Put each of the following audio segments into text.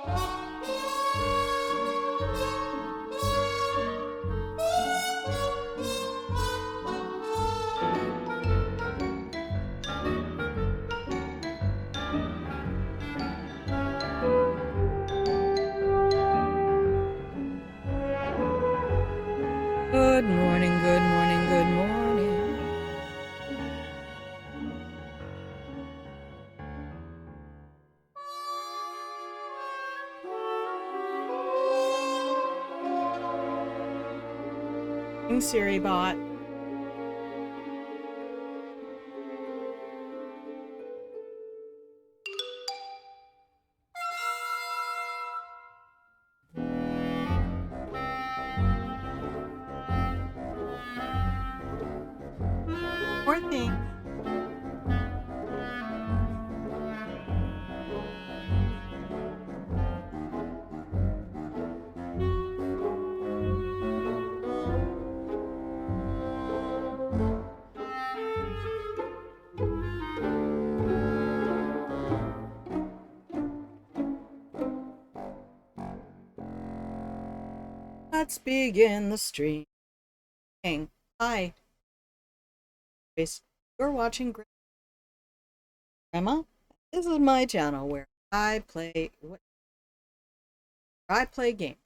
Good morning, good morning, good morning. Siri bot. Poor thing. Let's begin the stream. Hi. You're watching Grandma. This is my channel where I play games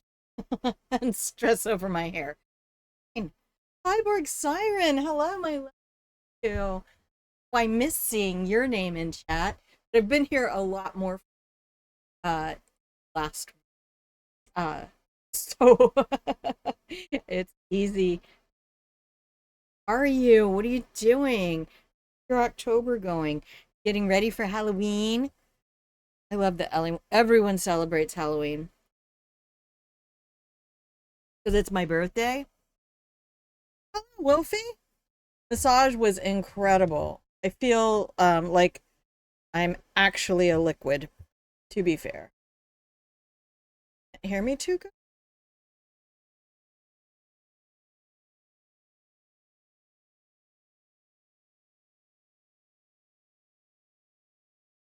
and stress over my hair. Cyborg Siren, hello, my love. Oh, I miss seeing your name in chat. But I've been here a lot more last so it's easy. How are you? What are you doing? Your October going? Getting ready for Halloween? I love that everyone celebrates Halloween. Because it's my birthday. Oh, Wolfie? Massage was incredible. I feel like I'm actually a liquid, to be fair. Hear me too good?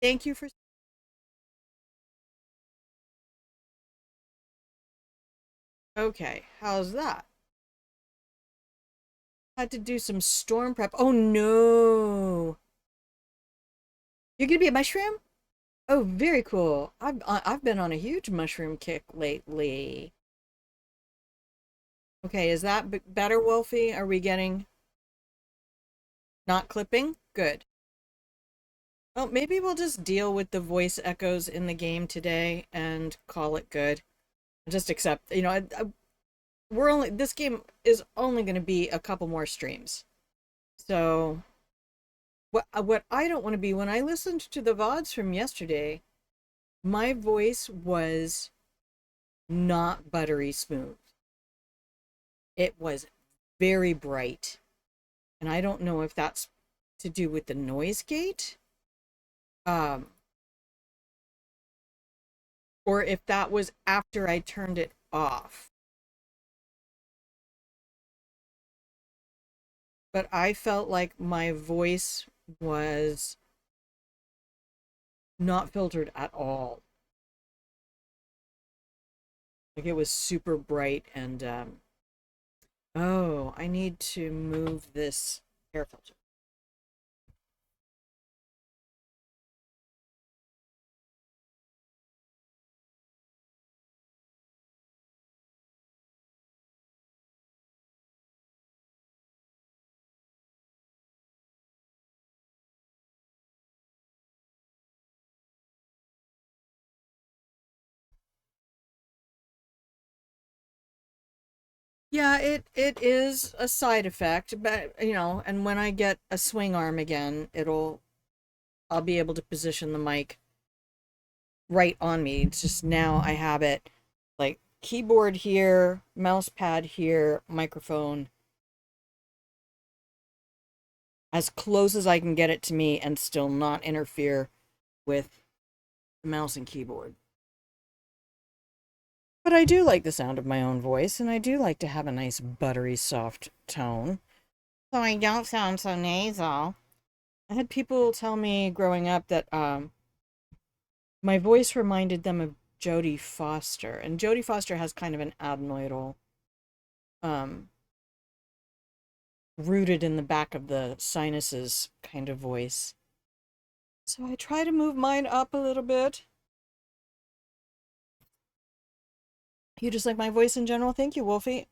Thank you for... Okay, how's that? Had to do some storm prep. Oh no! You're gonna be a mushroom? Oh, very cool. I've been on a huge mushroom kick lately. Okay, is that better, Wolfie? Are we getting not clipping? Good. Well, maybe we'll just deal with the voice echoes in the game today and call it good. Just accept, we're only this game is only going to be a couple more streams. So what I don't want to be when I listened to the VODs from yesterday, my voice was not buttery smooth. It was very bright. And I don't know if that's to do with the noise gate. Or if that was after I turned it off. But I felt like my voice was not filtered at all. Like it was super bright and oh, I need to move this hair filter. Yeah, it is a side effect, but and when I get a swing arm again, I'll be able to position the mic right on me. It's just now I have it like keyboard here, mouse pad here, microphone as close as I can get it to me and still not interfere with the mouse and keyboard. But I do like the sound of my own voice, and I do like to have a nice buttery soft tone. So I don't sound so nasal. I had people tell me growing up that my voice reminded them of Jodie Foster. And Jodie Foster has kind of an adenoidal, rooted in the back of the sinuses kind of voice. So I try to move mine up a little bit. You just like my voice in general? Thank you, Wolfie.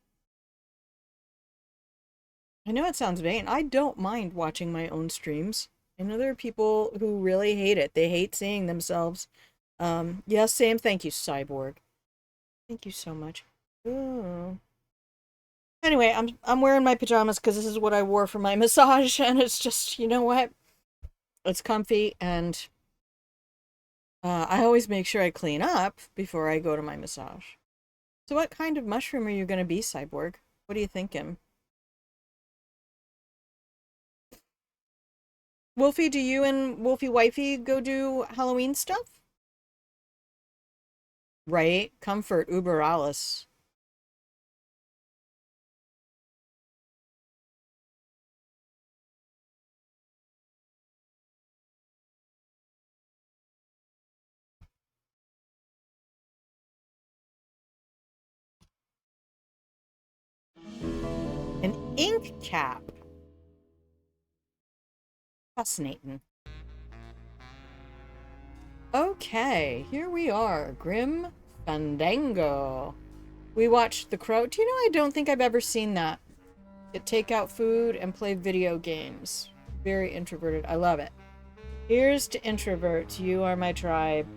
I know it sounds vain. I don't mind watching my own streams. I know there are people who really hate it. They hate seeing themselves. Yes, same. Thank you, Cyborg. Thank you so much. Ooh. Anyway, I'm wearing my pajamas because this is what I wore for my massage, and it's just, you know what? It's comfy, and I always make sure I clean up before I go to my massage. So what kind of mushroom are you going to be, Cyborg? What are you thinking? Wolfie, do you and Wolfie Wifey go do Halloween stuff? Right? Comfort, Uber Alice. An ink cap. Fascinating. Okay, here we are. Grim Fandango. We watched The Crow. Do you know, I don't think I've ever seen that. Take out food and play video games. Very introverted. I love it. Here's to introverts. You are my tribe.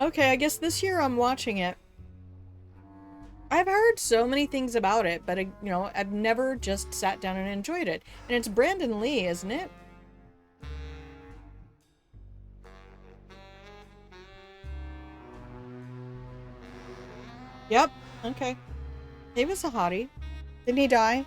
Okay, I guess this year I'm watching it. I've heard so many things about it, but, you know, I've never just sat down and enjoyed it. And it's Brandon Lee, isn't it? Yep. Okay. He was a hottie. Didn't he die?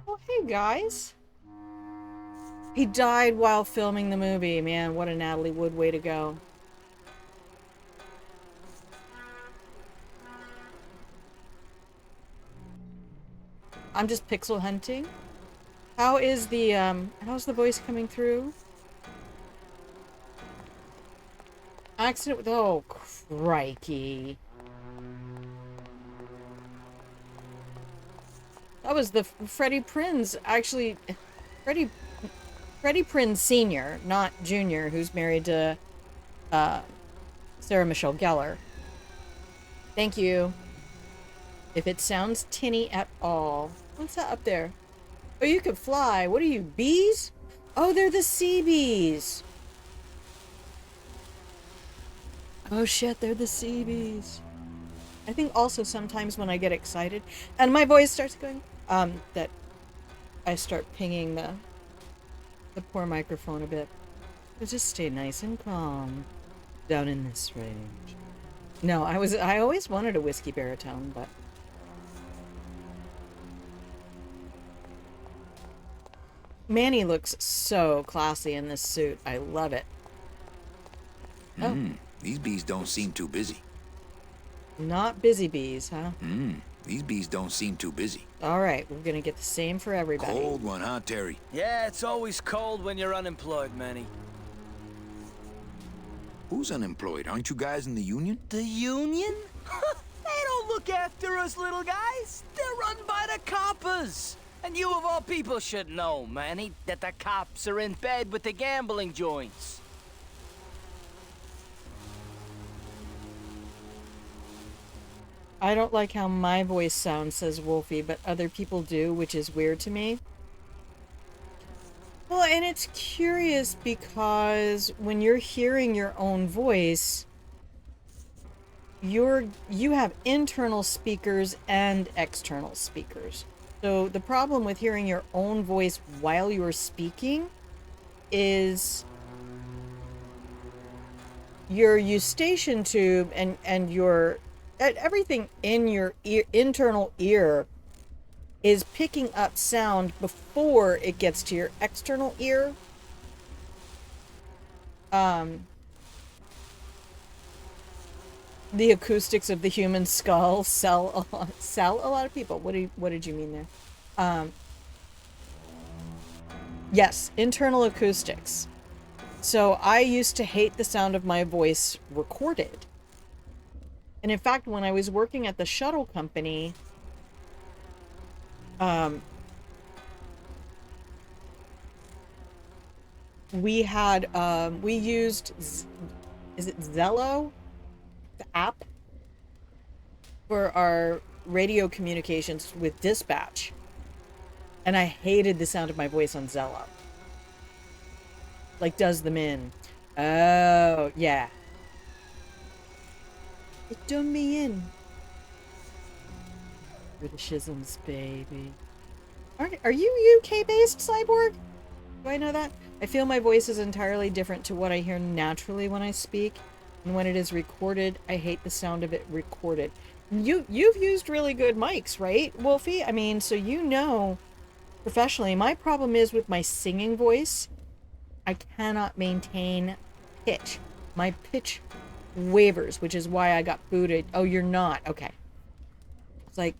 Oh, hey, guys. He died while filming the movie. Man, what a Natalie Wood way to go. I'm just pixel hunting. How is the, how's the voice coming through? Accident with, oh, crikey. That was the Freddie Prinz, actually, Freddie Prinz Sr., not Jr., who's married to, Sarah Michelle Gellar. Thank you. If it sounds tinny at all. What's that up there? Oh, you can fly. What are you, bees? Oh, they're the sea bees. Oh shit, they're the sea bees. I think also sometimes when I get excited and my voice starts going, that I start pinging the poor microphone a bit. But just stay nice and calm down in this range. No, I always wanted a whiskey baritone, but Manny looks so classy in this suit. I love it. Oh. These bees don't seem too busy. Not busy bees, huh? These bees don't seem too busy. All right, we're gonna get the same for everybody. Cold one, huh, Terry? Yeah, it's always cold when you're unemployed, Manny. Who's unemployed? Aren't you guys in the union? The union? They don't look after us little guys. They're run by the coppers. And you of all people should know, Manny, that the cops are in bed with the gambling joints. I don't like how my voice sounds, says Wolfie, but other people do, which is weird to me. Well, and it's curious because when you're hearing your own voice, you have internal speakers and external speakers. So the problem with hearing your own voice while you're speaking is your eustachian tube and your everything in your internal ear is picking up sound before it gets to your external ear. The acoustics of the human skull sell a lot of people. What did you mean there? Yes, internal acoustics. So I used to hate the sound of my voice recorded. And in fact, when I was working at the shuttle company, we used, is it Zello? The app? For our radio communications with dispatch. And I hated the sound of my voice on Zello. Like, does them in. Oh, yeah. It done me in. Britishisms, baby. Are you UK-based, Cyborg? Do I know that? I feel my voice is entirely different to what I hear naturally when I speak. And when it is recorded, I hate the sound of it recorded. You've used really good mics, right, Wolfie? I mean, so you know professionally. My problem is with my singing voice, I cannot maintain pitch. My pitch wavers, which is why I got booted. Oh, you're not. Okay. It's like,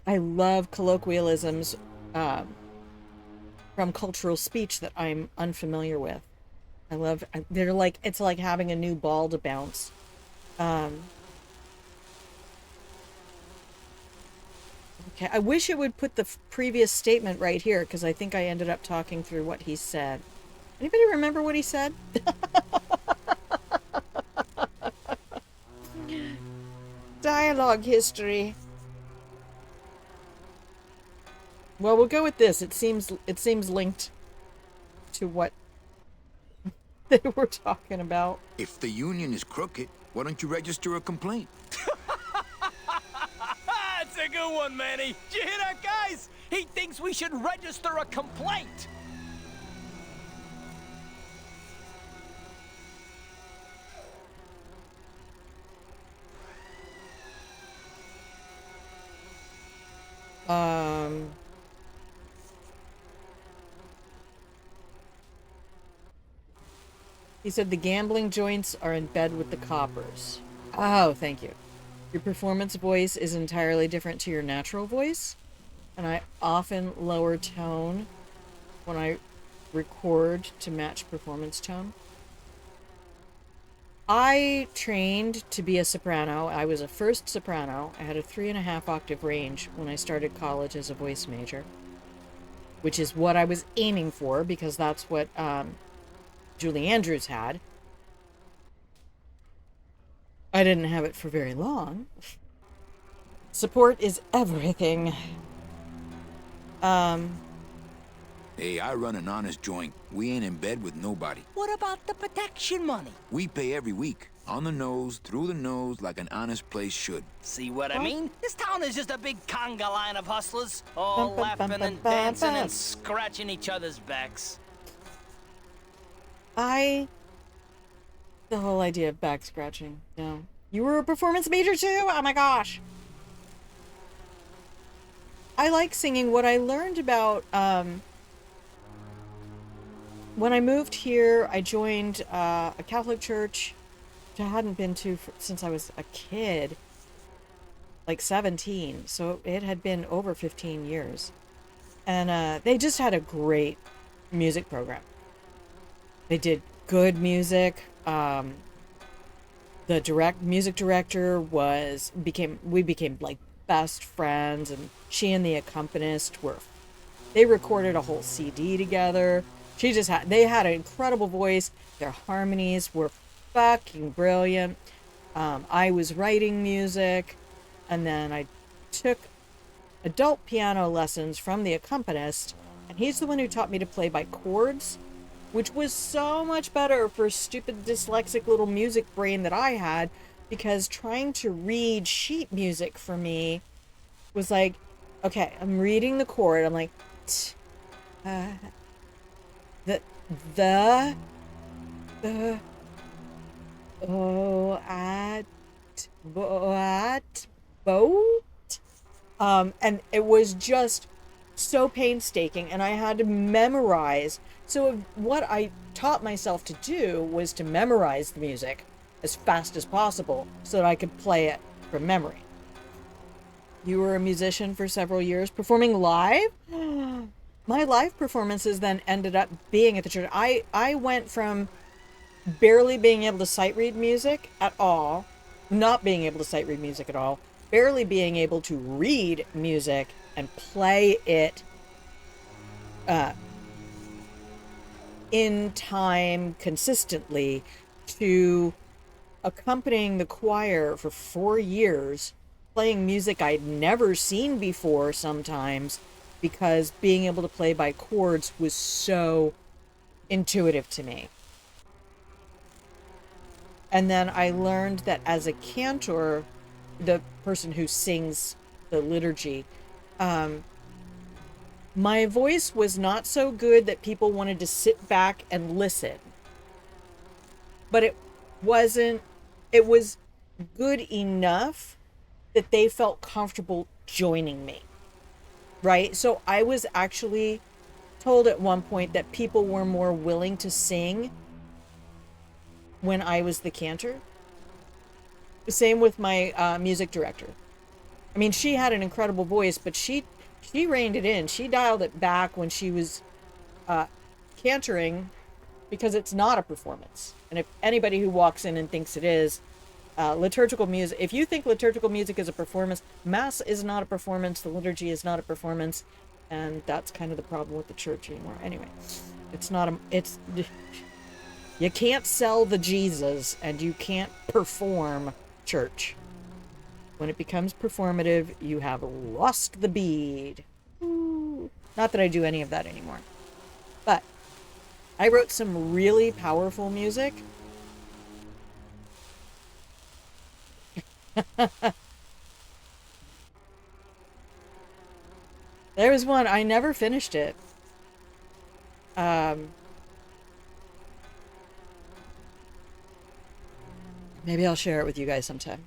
I love colloquialisms from cultural speech that I'm unfamiliar with. They're like, it's like having a new ball to bounce. Okay, I wish it would put the previous statement right here, because I think I ended up talking through what he said. Anybody remember what he said? Dialogue history. Well, we'll go with this. It seems linked to what they were talking about. If the union is crooked, why don't you register a complaint? That's a good one, Manny. Did you hear that, guys? He thinks we should register a complaint. He said the gambling joints are in bed with the coppers. Oh, thank you. Your performance voice is entirely different to your natural voice, and I often lower tone when I record to match performance tone. I trained to be a soprano. I was a first soprano. I had a 3.5 octave range when I started college as a voice major, which is what I was aiming for, because that's what Julie Andrews had. I didn't have it for very long. Support is everything. Hey, I run an honest joint. We ain't in bed with nobody. What about the protection money? We pay every week. On the nose, through the nose, like an honest place should. See what I mean? This town is just a big conga line of hustlers, all laughing and dancing and scratching each other's backs. The whole idea of back scratching. No. You were a performance major too? Oh my gosh. I like singing. What I learned about, when I moved here, I joined a Catholic church, which I hadn't been to since I was a kid, like 17. So it had been over 15 years. And they just had a great music program. They did good music. The music director we became like best friends, and she and the accompanist they recorded a whole CD together. They had an incredible voice. Their harmonies were fucking brilliant. I was writing music, and then I took adult piano lessons from the accompanist, and he's the one who taught me to play by chords, which was so much better for stupid dyslexic little music brain that I had, because trying to read sheet music for me was like, okay, I'm reading the chord, I'm like, boat. And it was just so painstaking, and I had to memorize. So what I taught myself to do was to memorize the music as fast as possible so that I could play it from memory. You were a musician for several years, performing live? My live performances then ended up being at the church. I went from barely being able to sight read music at all, not being able to sight read music at all, barely being able to read music and play it in time consistently, to accompanying the choir for 4 years, playing music I'd never seen before sometimes, because being able to play by chords was so intuitive to me. And then I learned that as a cantor, the person who sings the liturgy, my voice was not so good that people wanted to sit back and listen. But it was good enough that they felt comfortable joining me. Right? So I was actually told at one point that people were more willing to sing when I was the cantor. Same with my music director. I mean, she had an incredible voice, but she reined it in. She dialed it back when she was cantoring, because it's not a performance. And if anybody who walks in and thinks it is, liturgical music, if you think liturgical music is a performance, Mass is not a performance, the liturgy is not a performance, and that's kind of the problem with the church anymore. Anyway, you can't sell the Jesus, and you can't perform church. When it becomes performative, you have lost the bead. Ooh. Not that I do any of that anymore. But I wrote some really powerful music. There was one, I never finished it. Maybe I'll share it with you guys sometime.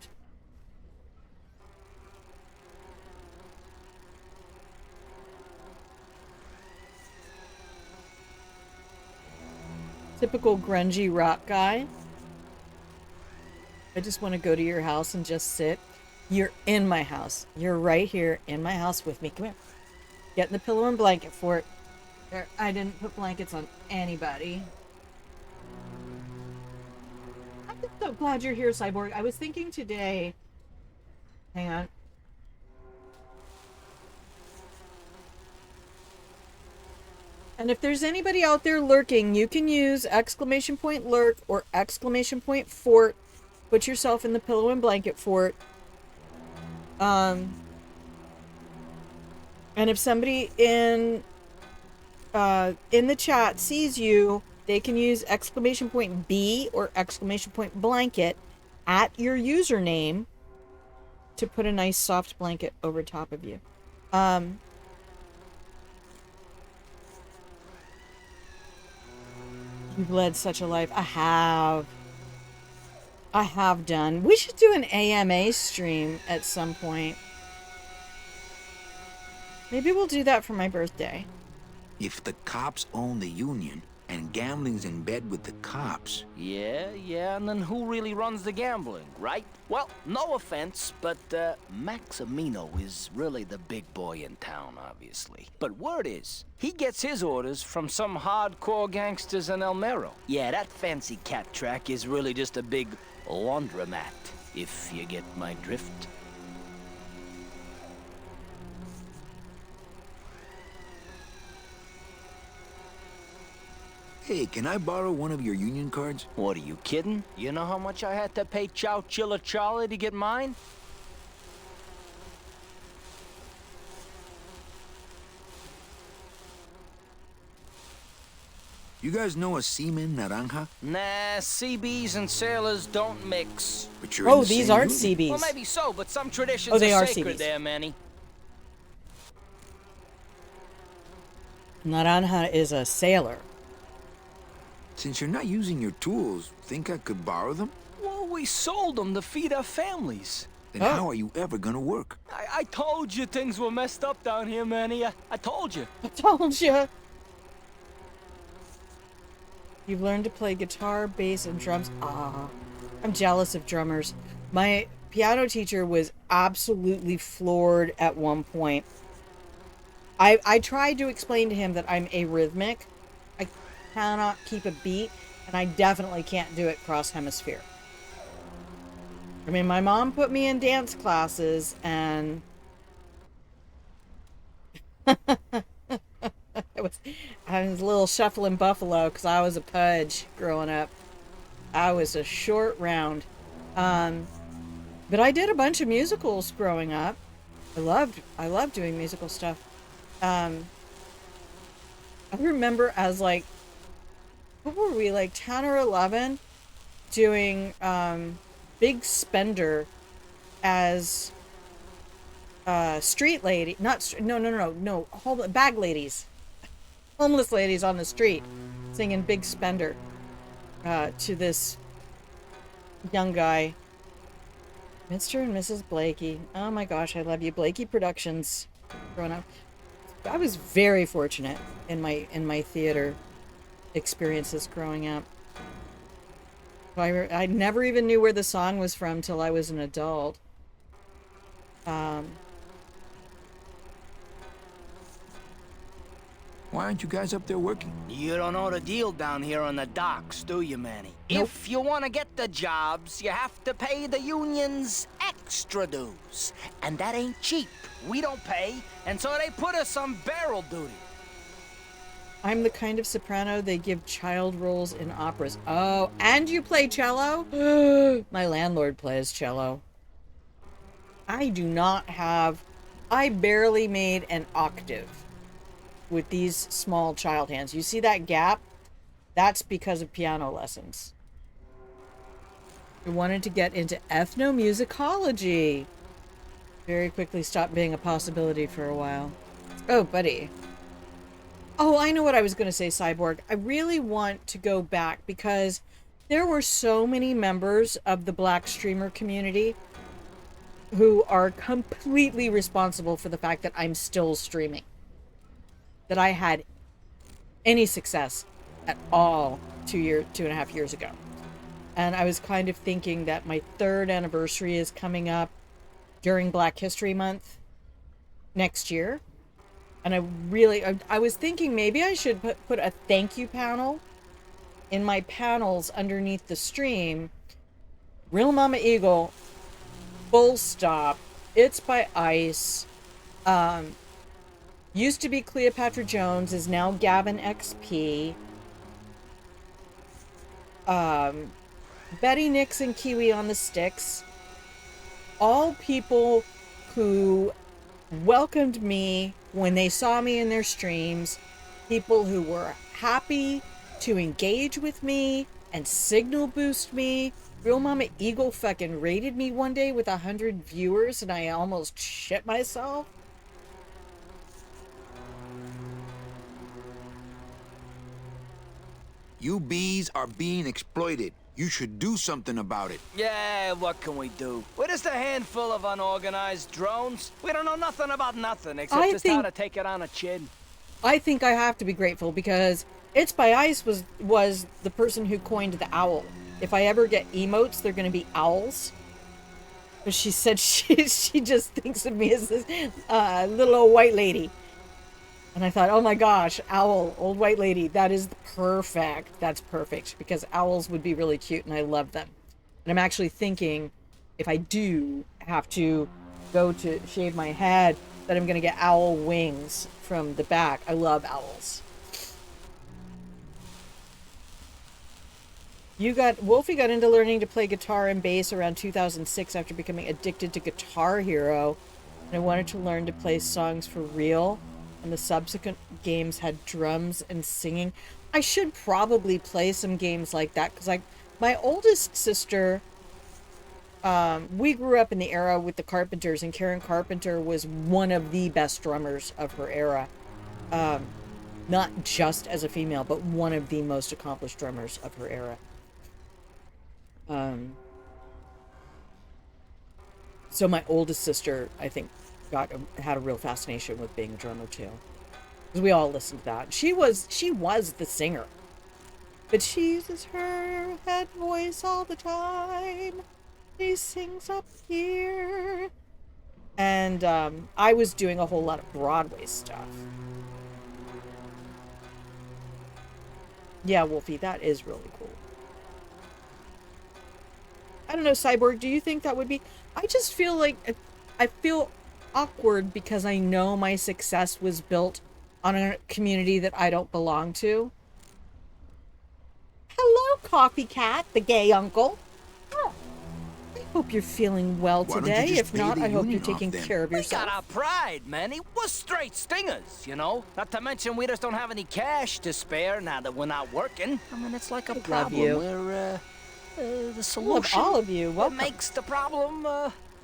Typical grungy rock guy. I just want to go to your house and just sit. You're in my house. You're right here in my house with me. Come here. Get in the pillow and blanket fort. There, I didn't put blankets on anybody. I'm just so glad you're here, Cyborg. I was thinking today... Hang on. And if there's anybody out there lurking, you can use !lurk or !fort. Put yourself in the pillow and blanket fort. And if somebody in the chat sees you, they can use !B or !blanket at your username to put a nice soft blanket over top of you. You've led such a life. I have done. We should do an AMA stream at some point. Maybe we'll do that for my birthday. If the cops own the union and gambling's in bed with the cops... Yeah, and then who really runs the gambling, right? Well, no offense, but Maximino is really the big boy in town, obviously. But word is, he gets his orders from some hardcore gangsters in El Mero. Yeah, that fancy cat track is really just a big laundromat, if you get my drift. Hey, can I borrow one of your union cards? What, are you kidding? You know how much I had to pay Chow Chilla Charlie to get mine? You guys know a seaman naranja? Nah, CBs and sailors don't mix. But you're in the these same aren't union. CBs. Well, maybe so, but some traditions they are sacred CBs. there, Manny. Naranja is a sailor. Since you're not using your tools, think I could borrow them? Well, we sold them to feed our families. Then how are you ever gonna work? I told you things were messed up down here, Manny. I told you. I told you. You've learned to play guitar, bass, and drums. Ah, I'm jealous of drummers. My piano teacher was absolutely floored at one point. I tried to explain to him that I'm arrhythmic. I cannot keep a beat, and I definitely can't do it cross hemisphere. I mean, my mom put me in dance classes, and I was a little shuffling buffalo because I was a pudge growing up. I was a short round. But I did a bunch of musicals growing up. I loved doing musical stuff. I remember as like, what were we, like 10 or 11, doing Big Spender as street lady, not no, bag ladies, homeless ladies on the street, singing Big Spender to this young guy, Mr. and Mrs. Blakey. Oh my gosh, I love you, Blakey Productions. Growing up, I was very fortunate in my theater experiences growing up. I never even knew where the song was from till I was an adult. Why aren't you guys up there working? You don't know the deal down here on the docks, do you, Manny? Nope. If you want to get the jobs, you have to pay the unions extra dues. And that ain't cheap. We don't pay, and so they put us on barrel duty. I'm the kind of soprano they give child roles in operas. Oh, and you play cello? My landlord plays cello. I barely made an octave with these small child hands. You see that gap? That's because of piano lessons. I wanted to get into ethnomusicology. Very quickly stopped being a possibility for a while. Oh, buddy. Oh, I know what I was going to say, Cyborg. I really want to go back because there were so many members of the Black streamer community who are completely responsible for the fact that I'm still streaming. That I had any success at all 2.5 years ago. And I was kind of thinking that my 3rd anniversary is coming up during Black History Month next year. And I was thinking maybe I should put a thank you panel in my panels underneath the stream. Real Mama Eagle, full stop. It's by Ice. Used to be Cleopatra Jones, is now Gavin XP. Betty Nix and Kiwi on the Sticks. All people who welcomed me when they saw me in their streams. People who were happy to engage with me and signal boost me. Real Mama Eagle fucking rated me one day with 100 viewers and I almost shit myself. You bees are being exploited. You should do something about it. Yeah, what can we do? We're just a handful of unorganized drones. We don't know nothing about nothing except just how to take it on a chin. I think I have to be grateful because It's by Ice was the person who coined the owl. If I ever get emotes, they're going to be owls. But she said she just thinks of me as this little old white lady. And I thought, oh my gosh, owl, old white lady, that is perfect. That's perfect because owls would be really cute and I love them. And I'm actually thinking if I do have to go to shave my head, that I'm going to get owl wings from the back. I love owls. Wolfie got into learning to play guitar and bass around 2006 after becoming addicted to Guitar Hero. And I wanted to learn to play songs for real. And the subsequent games had drums and singing. I should probably play some games like that because my oldest sister, we grew up in the era with the Carpenters, and Karen Carpenter was one of the best drummers of her era. Not just as a female, but one of the most accomplished drummers of her era. So my oldest sister, I think, had a real fascination with being a drummer too, because we all listened to that. She was the singer, but she uses her head voice all the time. She sings up here, and I was doing a whole lot of Broadway stuff. Yeah, Wolfie, that is really cool. I don't know, Cyborg, do you think that would be... I just feel like... I feel awkward because I know my success was built on a community that I don't belong to. Hello, Coffee Cat, the gay uncle. Oh, I hope you're feeling well Why don't you today. just If pay not, the I hope you're union taking off then? care of We yourself. got our pride, Manny. We're straight stingers, you know? Not to mention we just don't have any cash to spare now that we're not working. I mean, it's like a I love problem you. where, the I solution... love all of you. What Welcome. makes the problem,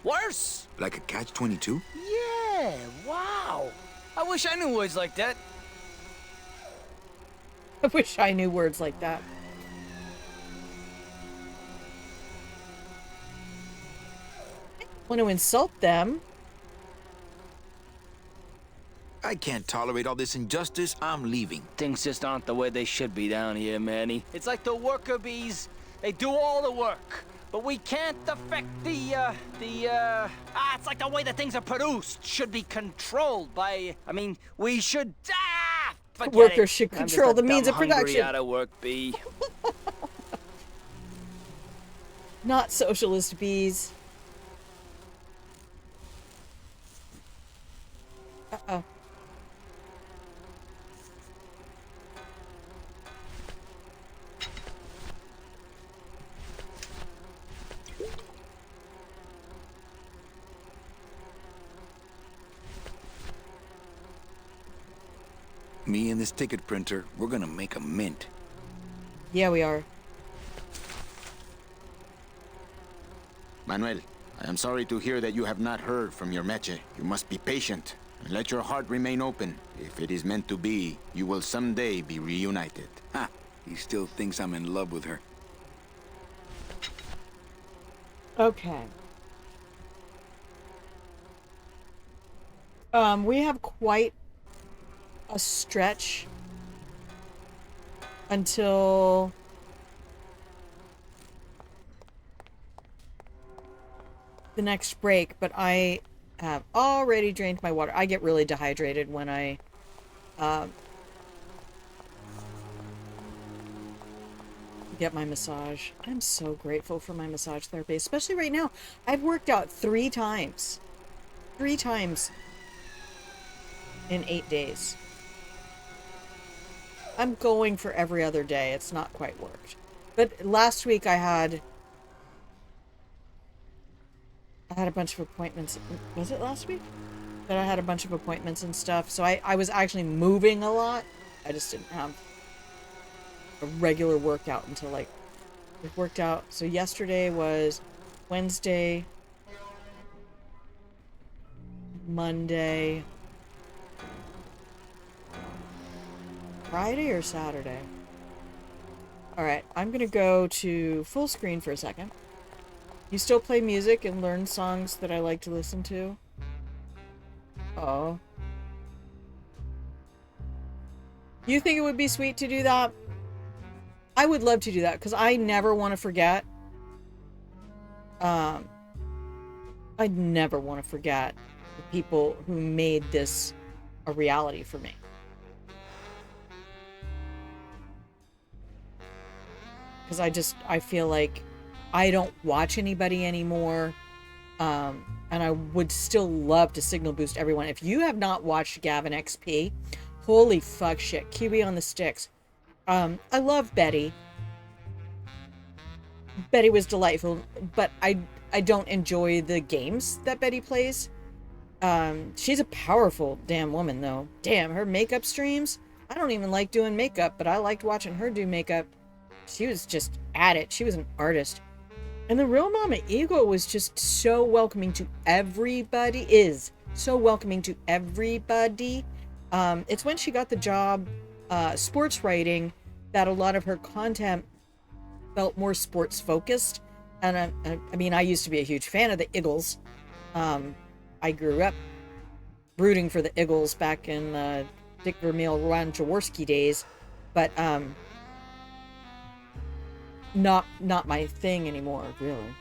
worse? Like a catch-22? Yeah, wow. I wish I knew words like that. I wish I knew words like that. I don't want to insult them. I can't tolerate all this injustice. I'm leaving. Things just aren't the way they should be down here, Manny. It's like the worker bees. They do all the work, but we can't affect it's like the way that things are produced should be controlled by, I mean, we should, forget Workers it. should I'm just control a the means dumb, of production. hungry, out of work bee. Not socialist bees. Uh-oh. Me and this ticket printer, we're gonna make a mint. Yeah, we are. Manuel, I am sorry to hear that you have not heard from your meche. You must be patient and let your heart remain open. If it is meant to be, you will someday be reunited. Ha! He still thinks I'm in love with her. Okay. We have quite a stretch until the next break, but I have already drained my water. I get really dehydrated when I get my massage. I'm so grateful for my massage therapy, especially right now. I've worked out 3 times. 3 times in 8 days. I'm going for every other day. It's not quite worked. But last week I had a bunch of appointments. Was it last week? That I had a bunch of appointments and stuff. So I was actually moving a lot. I just didn't have a regular workout until like it worked out. So yesterday was Wednesday, Monday, Friday or Saturday? Alright, I'm gonna go to full screen for a second. You still play music and learn songs that I like to listen to? Oh. You think it would be sweet to do that? I would love to do that, because I never want to forget. I never want to forget the people who made this a reality for me. Because I feel like I don't watch anybody anymore. And I would still love to signal boost everyone. If you have not watched Gavin XP, holy fuck shit. QB on the sticks. I love Betty. Betty was delightful, but I don't enjoy the games that Betty plays. She's a powerful damn woman, though. Damn, her makeup streams. I don't even like doing makeup, but I liked watching her do makeup. She was just at it. She was an artist. And the real Mama Eagle was just so welcoming to everybody. Is so welcoming to everybody. It's when she got the job sports writing that a lot of her content felt more sports focused. And I mean, I used to be a huge fan of the Eagles. I grew up rooting for the Eagles back in Dick Vermeil, Ron Jaworski days, but not my thing anymore, really.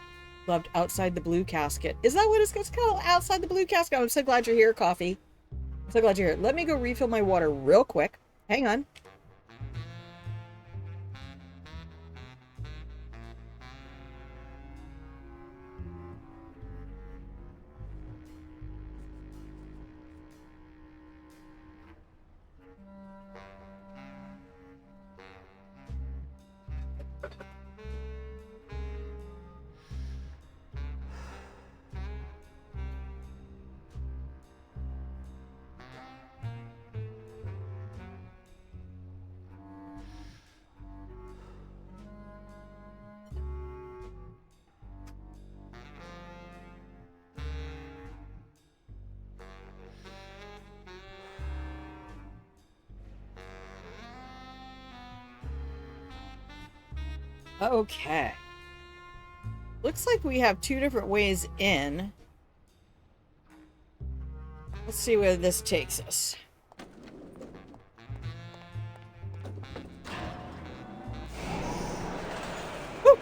Loved Outside the Blue Casket. Is that what it's called? Outside the Blue Casket. I'm so glad you're here, Coffee. I'm so glad you're here. Let me go refill my water real quick. Hang on. Okay. Looks like we have 2 different ways in. Let's see where this takes us. Woo!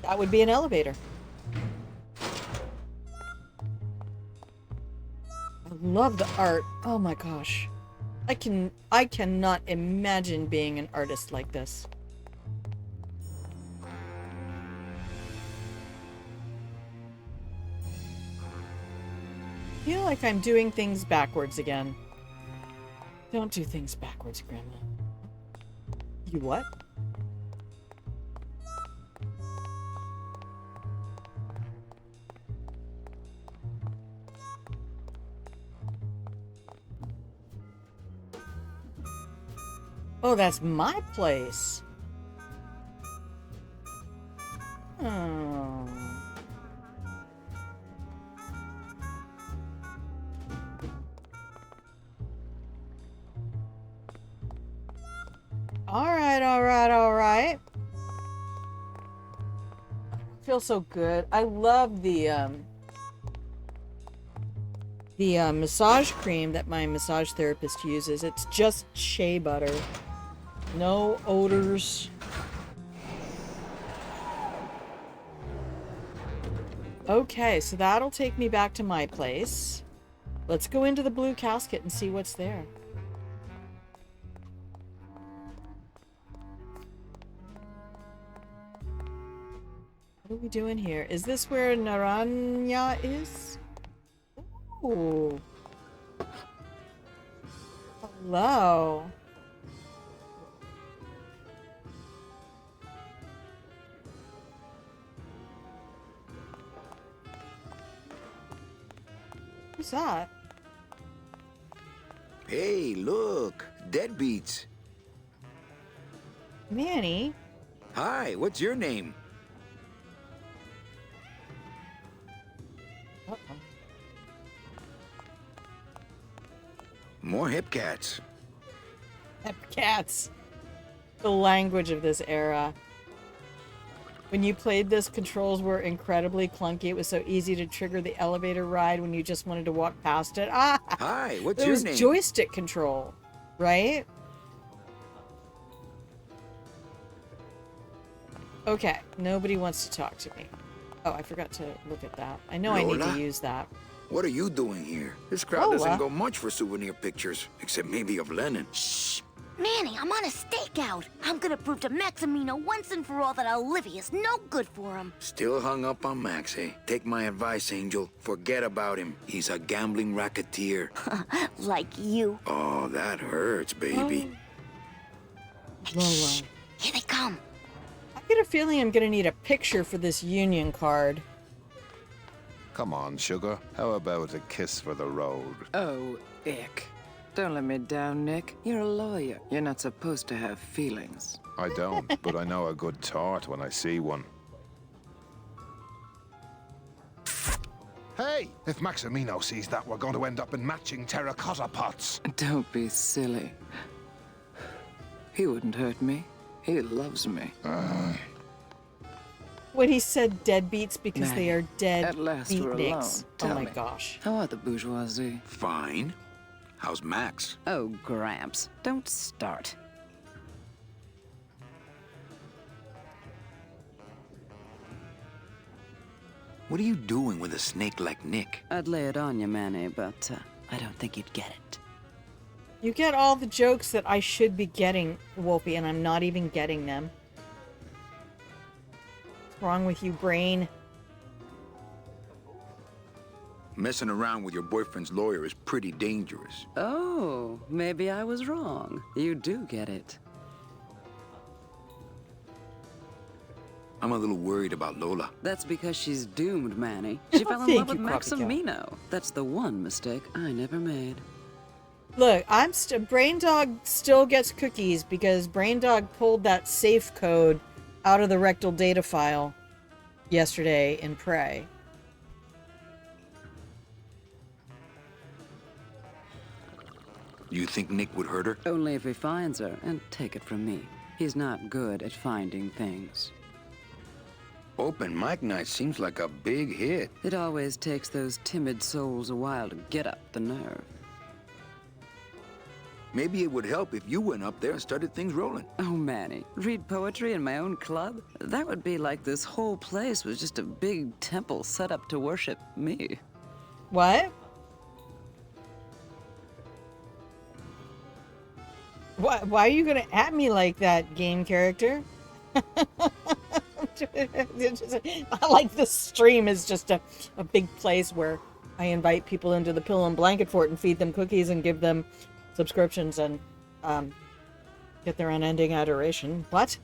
That would be an elevator. I love the art. Oh my gosh. I cannot imagine being an artist like this. I feel like I'm doing things backwards again. Don't do things backwards, Grandma. You what? Oh, that's my place. Oh. All right. Feels so good. I love the massage cream that my massage therapist uses. It's just shea butter. No odors. Okay, so that'll take me back to my place. Let's go into the blue casket and see what's there. What are we doing here? Is this where Naranya is? Ooh. Hello. Who's that? Hey, look. Deadbeats. Manny? Hi, what's your name? Uh-oh. More hip cats. Cats. The language of this era. When you played this, controls were incredibly clunky. It was so easy to trigger the elevator ride when you just wanted to walk past it. Ah! Hi, what's It your was name? joystick control, right? Okay, nobody wants to talk to me. Oh, I forgot to look at that. I know I need to Lola? use that. What are you doing here? This crowd Lola? doesn't go much for souvenir pictures, except maybe of Lenin. Shh! Manny, I'm on a stakeout. I'm gonna prove to Maximino once and for all that Olivia's no good for him. Still hung up on Max, eh? Take my advice, Angel. Forget about him. He's a gambling racketeer. Like you. Oh, that hurts, baby. Lola. Here they come. I get a feeling I'm gonna need a picture for this union card. Come on, sugar. How about a kiss for the road? Oh, ick. Don't let me down, Nick. You're a lawyer. You're not supposed to have feelings. I don't, but I know a good tart when I see one. Hey! If Maximino sees that, we're going to end up in matching terracotta pots. Don't be silly. He wouldn't hurt me. He loves me. When he said deadbeats because they are dead At last we're alone. beatniks. Oh Tell my me, gosh. how are the bourgeoisie? Fine. How's Max? Oh, Gramps, don't start. What are you doing with a snake like Nick? I'd lay it on you, Manny, but I don't think you'd get it. You get all the jokes that I should be getting, Wolfie, and I'm not even getting them. What's wrong with you, brain? Messing around with your boyfriend's lawyer is pretty dangerous. Oh, maybe I was wrong. You do get it. I'm a little worried about Lola. That's because she's doomed, Manny. She fell in Thank love with you, copycat. Maximino. That's the one mistake I never made. Look, Brain Dog still gets cookies because Brain Dog pulled that safe code out of the rectal data file yesterday in Prey. You think Nick would hurt her? Only if he finds her, and take it from me. He's not good at finding things. Open mic night seems like a big hit. It always takes those timid souls a while to get up the nerve. Maybe it would help if you went up there and started things rolling. Oh, Manny, read poetry in my own club? That would be like this whole place was just a big temple set up to worship me. What? Why are you gonna at me like that, game character? Like the stream is just a big place where I invite people into the pillow and blanket fort and feed them cookies and give them subscriptions and get their unending adoration. What?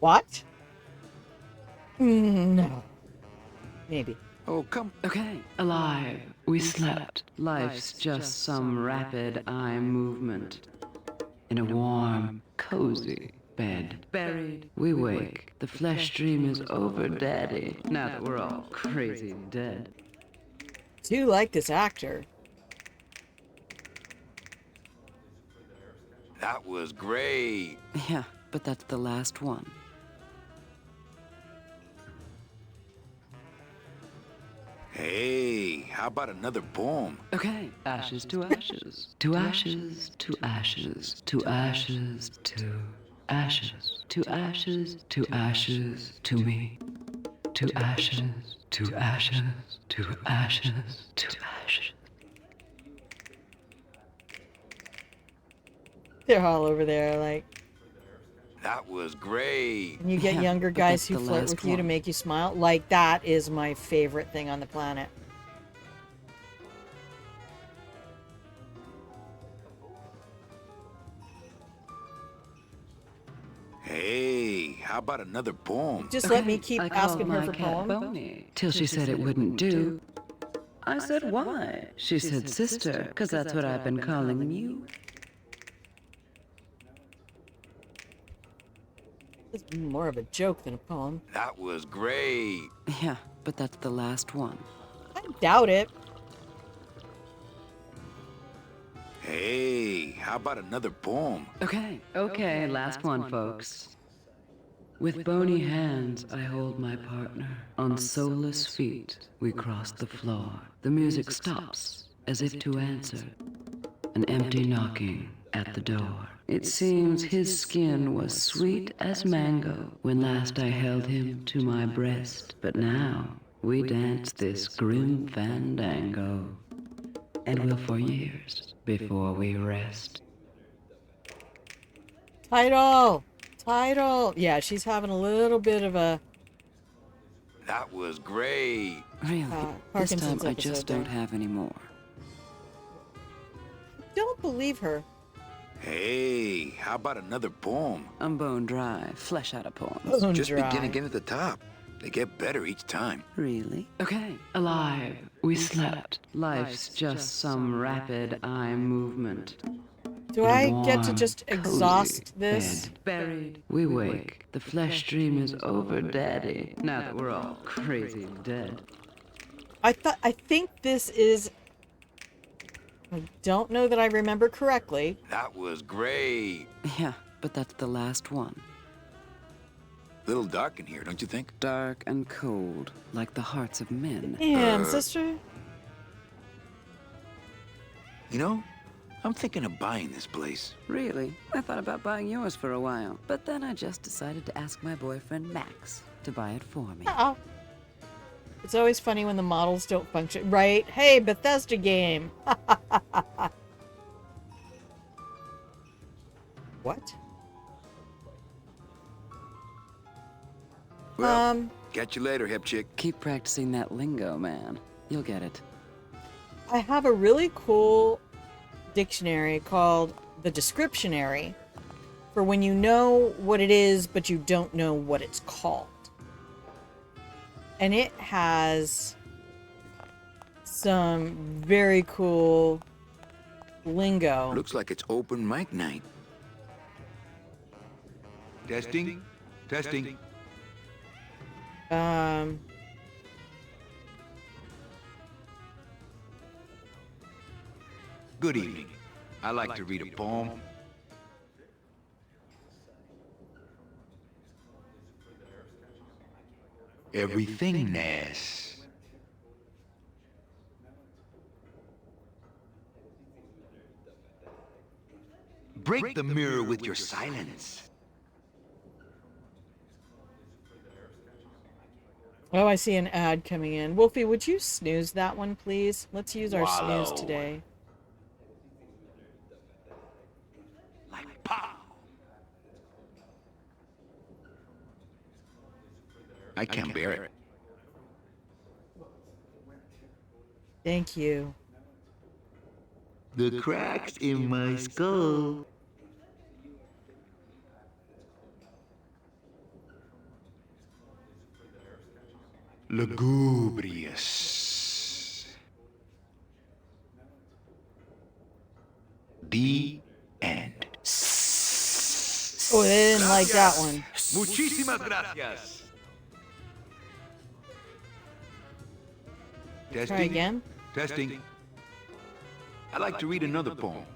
What? No. Maybe. Oh, come. Okay, alive. We slept. Life's just some rapid eye movement. In a warm, cozy bed. Buried, we wake. The flesh dream is over, Daddy. Now that we're all crazy dead. Do like this actor. That was great. Yeah, but that's the last one. Hey, how about another poem? Okay, ashes to ashes. To ashes, to ashes, to ashes, to ashes, to ashes, to ashes, to me. To ashes, to ashes, to ashes, to ashes. They're all over there, like. That was great. And you get Yeah, younger but guys that's who the flirt last with you to one. make you smile. Like, that is my favorite thing on the planet. Hey, how about another poem? Just let me keep I asking called her my for cat poems. Boney, till she said it wouldn't do. I said, why? She said, sister, because that's what I've been calling you. It's more of a joke than a poem. That was great. Yeah, but that's the last one. I doubt it. Hey, how about another poem? Okay, last one, folks. With bony hands, I hold my partner. On soulless feet, we cross the floor. The music stops, as if to answer. An empty knocking at the door. It seems his skin was sweet as mango when last I held him to my breast. But now, we dance this grim fandango. And will for years before we rest. Title! Title! Yeah, she's having a little bit of a That was great. Really, this Parkinson's time I episode just there. don't have any more. Don't believe her. Hey, how about another poem? I'm bone dry, flesh out of poems. Bone Just dry. begin again at the top. They get better each time. Really? Okay. Alive. We slept. Life's just some rapid eye movement. Do I get to just exhaust this? Bed. Buried. We wake. The flesh dream is over, Daddy. Now that we're all crazy dead. I think this is... I don't know that I remember correctly. That was great. Yeah, but that's the last one. Little dark in here, don't you think? Dark and cold, like the hearts of men. Damn, sister. You know, I'm thinking of buying this place. Really? I thought about buying yours for a while, but then I just decided to ask my boyfriend Max to buy it for me. Uh-oh. It's always funny when the models don't function. Right? Hey, Bethesda game. What? Well, catch you later, hip chick. Keep practicing that lingo, man. You'll get it. I have a really cool dictionary called the Descriptionary for when you know what it is, but you don't know what it's called. And it has some very cool lingo. Looks like it's open mic night. Testing? Testing. Good evening. I like to read a poem. Everythingness. Break the mirror with your silence. Oh, I see an ad coming in. Wolfie, would you snooze that one, please? Let's use our snooze today. Like pow! I can't bear it. Thank you. The cracks in my skull. Lugubrious. The end. Oh, they didn't like that one. Muchísimas gracias. Try Testing. again. Testing. I'd like to read another poem.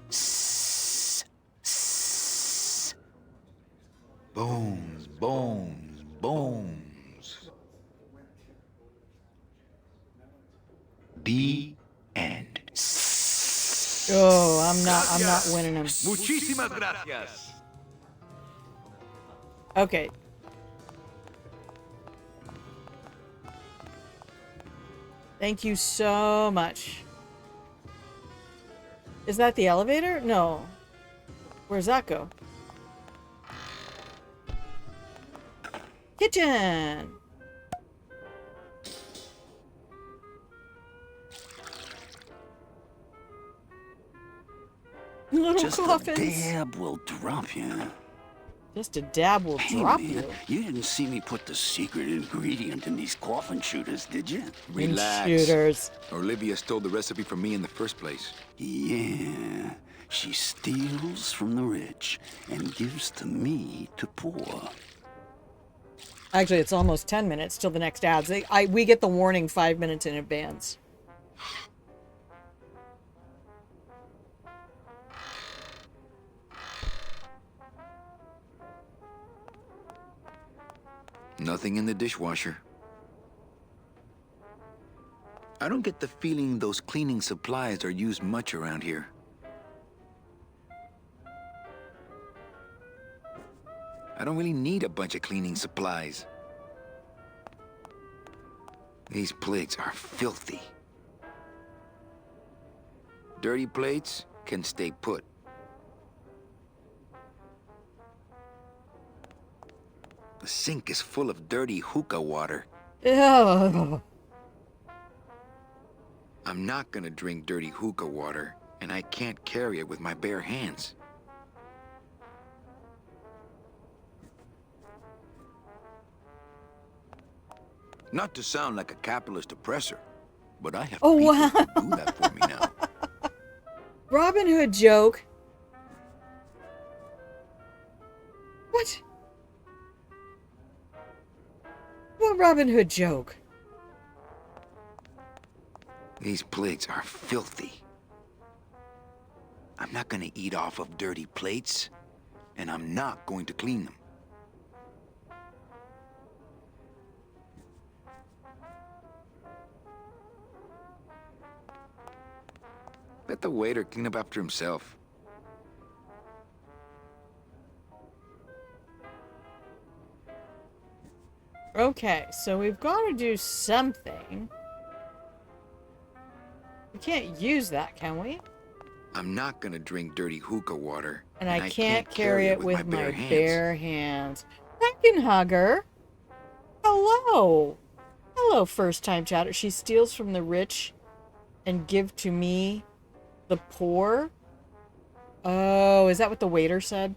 Bones, bones, bones. The end. Oh, I'm not winning him. Muchísimas gracias. Okay. Thank you so much. Is that the elevator? No. Where's that go? Kitchen! Little Just coffins. a dab will drop you. Just a dab will Hey, drop man, you. you didn't see me put the secret ingredient in these coffin shooters, did you? Relax. Shooters. Olivia stole the recipe from me in the first place. Yeah, she steals from the rich and gives to me to poor. Actually, it's almost 10 minutes till the next ads. We get the warning 5 minutes in advance. Nothing in the dishwasher. I don't get the feeling those cleaning supplies are used much around here. I don't really need a bunch of cleaning supplies. These plates are filthy. Dirty plates can stay put. The sink is full of dirty hookah water. Ew. I'm not gonna drink dirty hookah water, and I can't carry it with my bare hands. Not to sound like a capitalist oppressor, but I have Oh, people wow. who do that for me now. Robin Hood joke. What? What Robin Hood joke? These plates are filthy. I'm not gonna eat off of dirty plates, and I'm not going to clean them. Let the waiter clean up after himself. Okay, so we've got to do something. We can't use that, can we? I'm not gonna drink dirty hookah water. And I can't carry it with my bare hands. Hugger. Hello. Hello, first-time chatter. She steals from the rich and give to me, the poor. Oh, is that what the waiter said?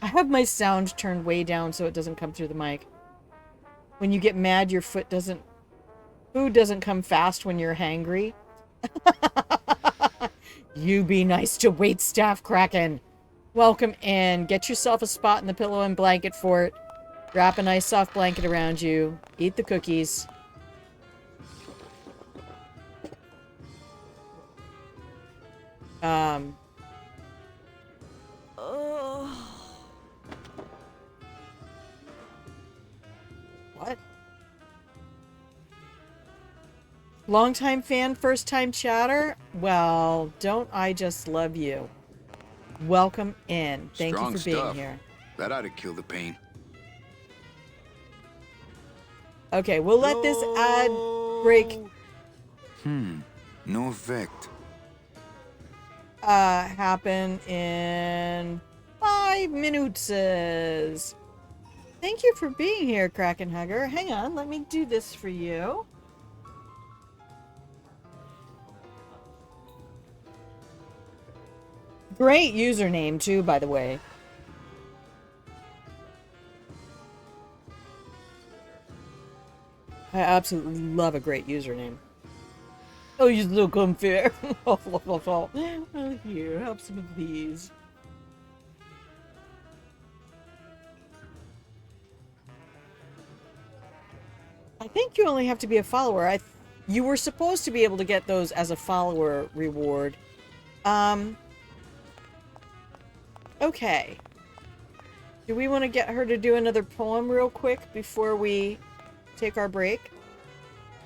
I have my sound turned way down so it doesn't come through the mic. When you get mad, your food doesn't come fast when you're hangry. You be nice to waitstaff, Kraken. Welcome in. Get yourself a spot in the pillow and blanket fort. Wrap a nice soft blanket around you. Eat the cookies. What? Longtime fan, first time chatter? Well, don't I just love you? Welcome in. Thank you for being here. That ought to kill the pain. Okay, we'll let this ad break No effect. happen in 5 minutes. Thank you for being here, Kraken Hugger. Hang on, let me do this for you. Great username, too, by the way. I absolutely love a great username. Oh, you look unfair. Oh, here, have some of these. I think you only have to be a follower. You were supposed to be able to get those as a follower reward. Okay. Do we want to get her to do another poem real quick before we take our break?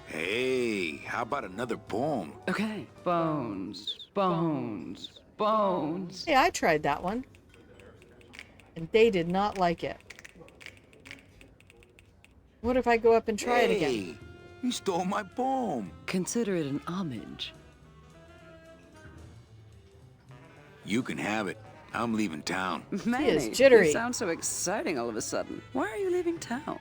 Hey, how about another poem? Okay. Bones. Bones. Bones. Hey, I tried that one. And they did not like it. What if I go up and try it again? Hey, you stole my poem. Consider it an homage. You can have it. I'm leaving town. Manny, is jittery. You sound so exciting all of a sudden. Why are you leaving town?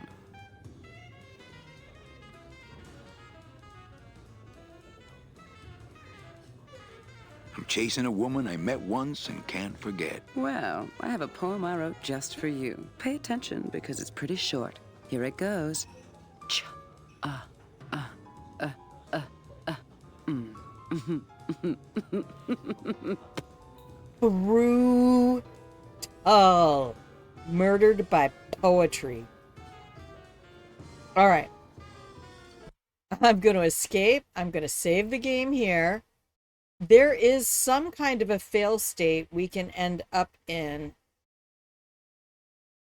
I'm chasing a woman I met once and can't forget. Well, I have a poem I wrote just for you. Pay attention because it's pretty short. Here it goes. Ch Brutal. Murdered by poetry. Alright. I'm going to escape. I'm going to save the game here. There is some kind of a fail state we can end up in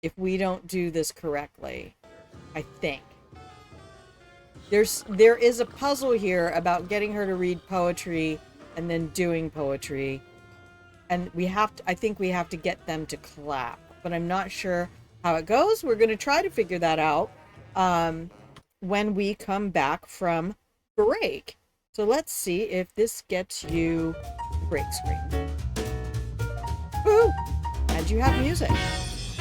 if we don't do this correctly. I think. There is a puzzle here about getting her to read poetry and then doing poetry. And I think we have to get them to clap. But I'm not sure how it goes. We're going to try to figure that out when we come back from break. So let's see if this gets you break screen. Woo! And you have music.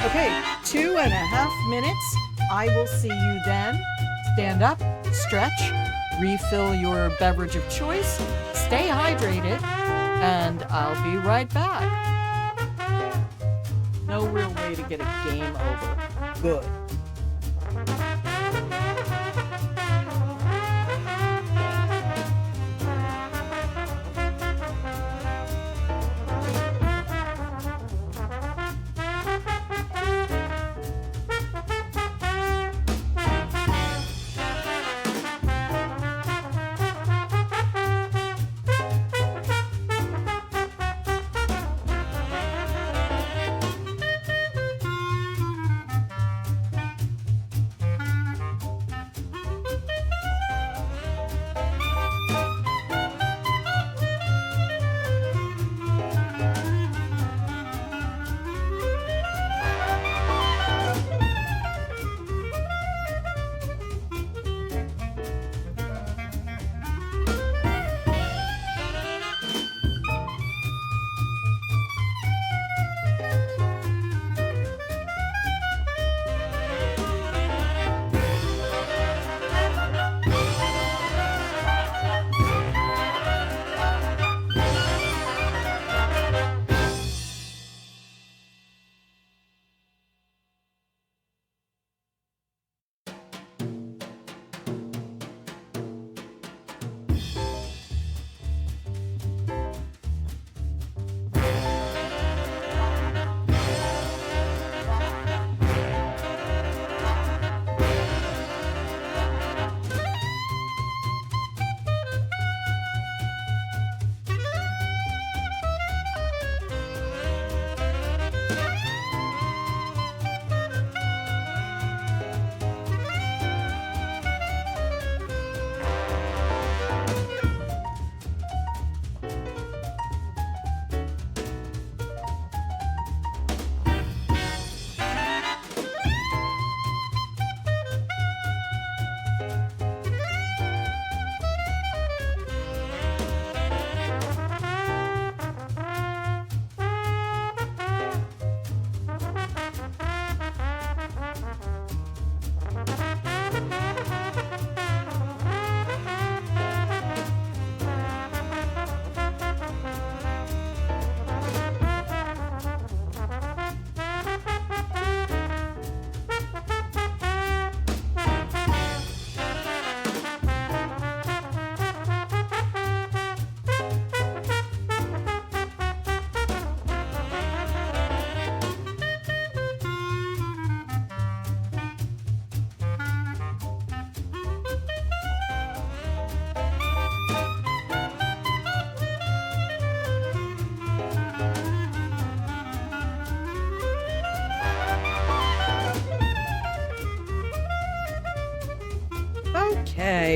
Okay, 2.5 minutes. I will see you then. Stand up, stretch, refill your beverage of choice, stay hydrated, and I'll be right back. No real way to get a game over. Good.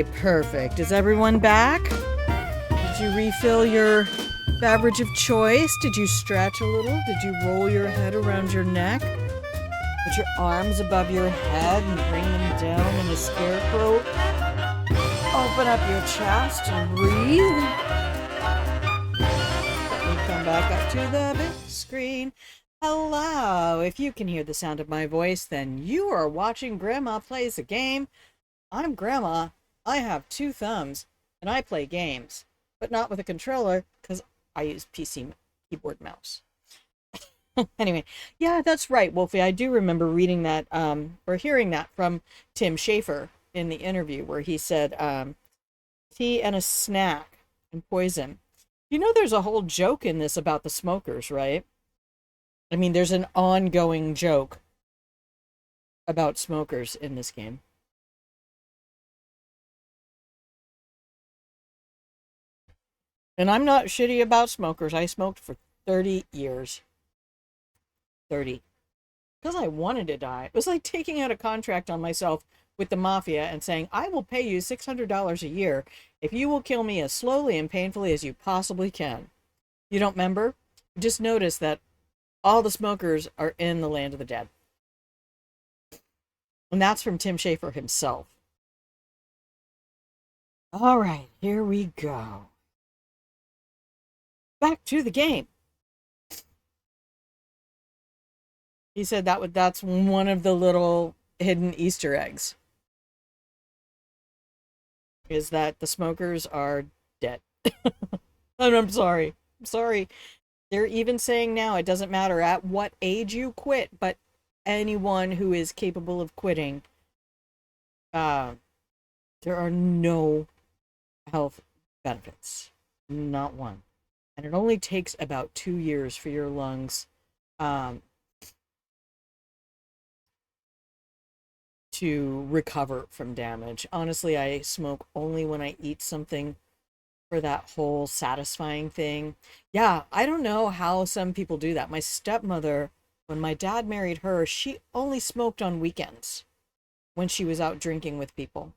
Okay, perfect. Is everyone back? Did you refill your beverage of choice? Did you stretch a little? Did you roll your head around your neck? Put your arms above your head and bring them down in a scarecrow? Open up your chest and breathe. Let me come back up to the big screen. Hello! If you can hear the sound of my voice, then you are watching Grandma Plays a Game. I'm Grandma. I have 2 thumbs, and I play games. But not with a controller, because I use PC keyboard mouse. Anyway, yeah, that's right, Wolfie. I do remember reading that, or hearing that from Tim Schafer in the interview, where he said, tea and a snack and poison. You know, there's a whole joke in this about the smokers, right? I mean, there's an ongoing joke about smokers in this game. And I'm not shitty about smokers. I smoked for 30 years. 30. Because I wanted to die. It was like taking out a contract on myself with the mafia and saying, I will pay you $600 a year if you will kill me as slowly and painfully as you possibly can. You don't remember? Just notice that all the smokers are in the land of the dead. And that's from Tim Schafer himself. All right, here we go. Back to the game. He said that's one of the little hidden Easter eggs. Is that the smokers are dead. And I'm sorry. I'm sorry. They're even saying now it doesn't matter at what age you quit, but anyone who is capable of quitting, there are no health benefits. Not one. And it only takes about 2 years for your lungs to recover from damage. Honestly, I smoke only when I eat something for that whole satisfying thing. Yeah, I don't know how some people do that. My stepmother, when my dad married her, she only smoked on weekends when she was out drinking with people.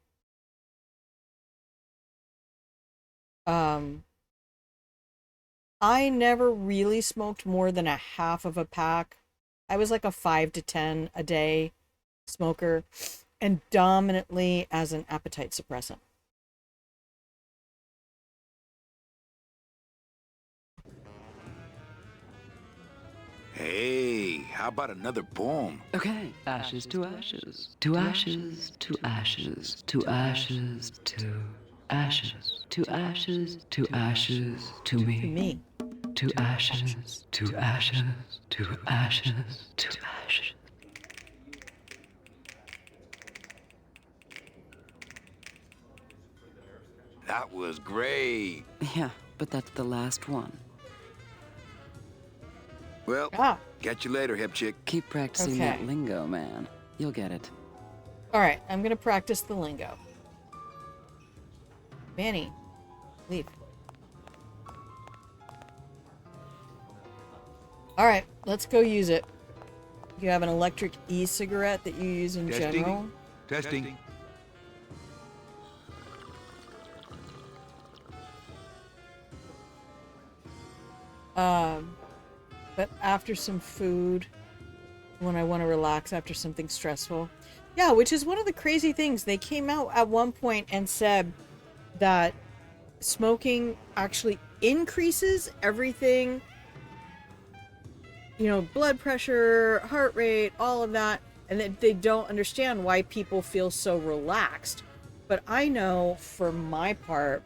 I never really smoked more than a half of a pack. I was like a 5 to 10 a day smoker, and dominantly as an appetite suppressant. Hey, how about another poem? Okay, ashes to ashes, to ashes, to ashes, to ashes, to ashes, to ashes, to ashes, to me. To me. To ashes, to ashes, to ashes, to ashes. That was great. Yeah, but that's the last one. Well, catch you later, hip chick. Keep practicing Okay. that lingo, man. You'll get it. All right, I'm going to practice the lingo. Manny, leave. All right, let's go use it. You have an electric e-cigarette that you use in general? Testing. But after some food, when I want to relax after something stressful. Yeah, which is one of the crazy things. They came out at one point and said that smoking actually increases everything, you know, blood pressure, heart rate, all of that, and that they don't understand why people feel so relaxed. But I know for my part,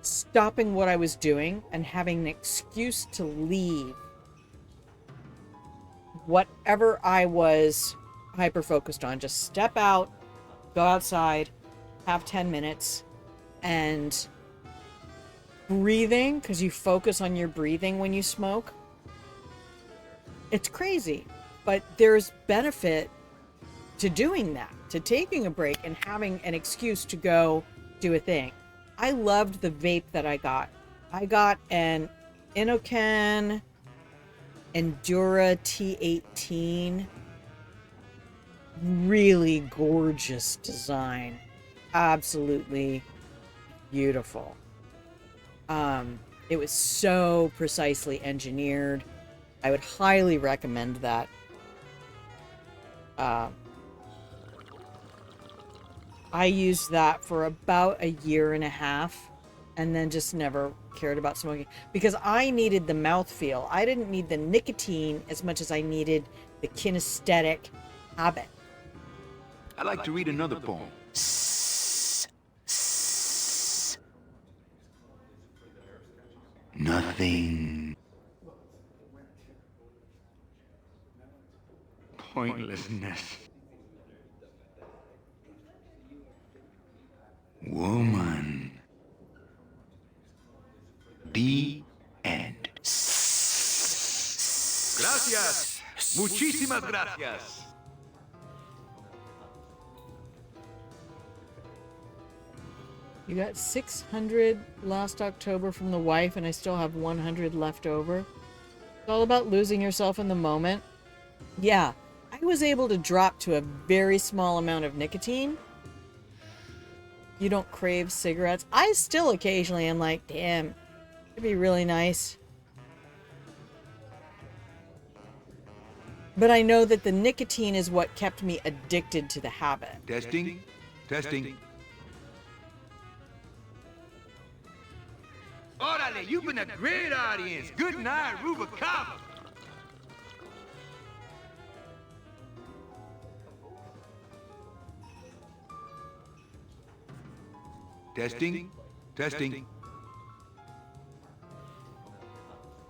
stopping what I was doing and having an excuse to leave whatever I was hyper focused on, just step out, go outside, have 10 minutes, and breathing, because you focus on your breathing when you smoke. It's crazy, but there's benefit to doing that, to taking a break and having an excuse to go do a thing. I loved the vape that I got. I got an Inocan Endura T18. really gorgeous design. Absolutely beautiful. It was so precisely engineered. I would highly recommend that. I used that for about a year and a half and then just never cared about smoking because I needed the mouthfeel. I didn't need the nicotine as much as I needed the kinesthetic habit. I'd like to read another poem. Nothing. Pointlessness. Woman. The end. Gracias. Muchísimas gracias. You got 600 last October from the wife, and I still have 100 left over. It's all about losing yourself in the moment. Yeah, I was able to drop to a very small amount of nicotine. You don't crave cigarettes. I still occasionally am like, damn, it'd be really nice. But I know that the nicotine is what kept me addicted to the habit. Testing. Testing. Orale, you've been a great audience. Good night, Ruba Cop. Testing. Testing.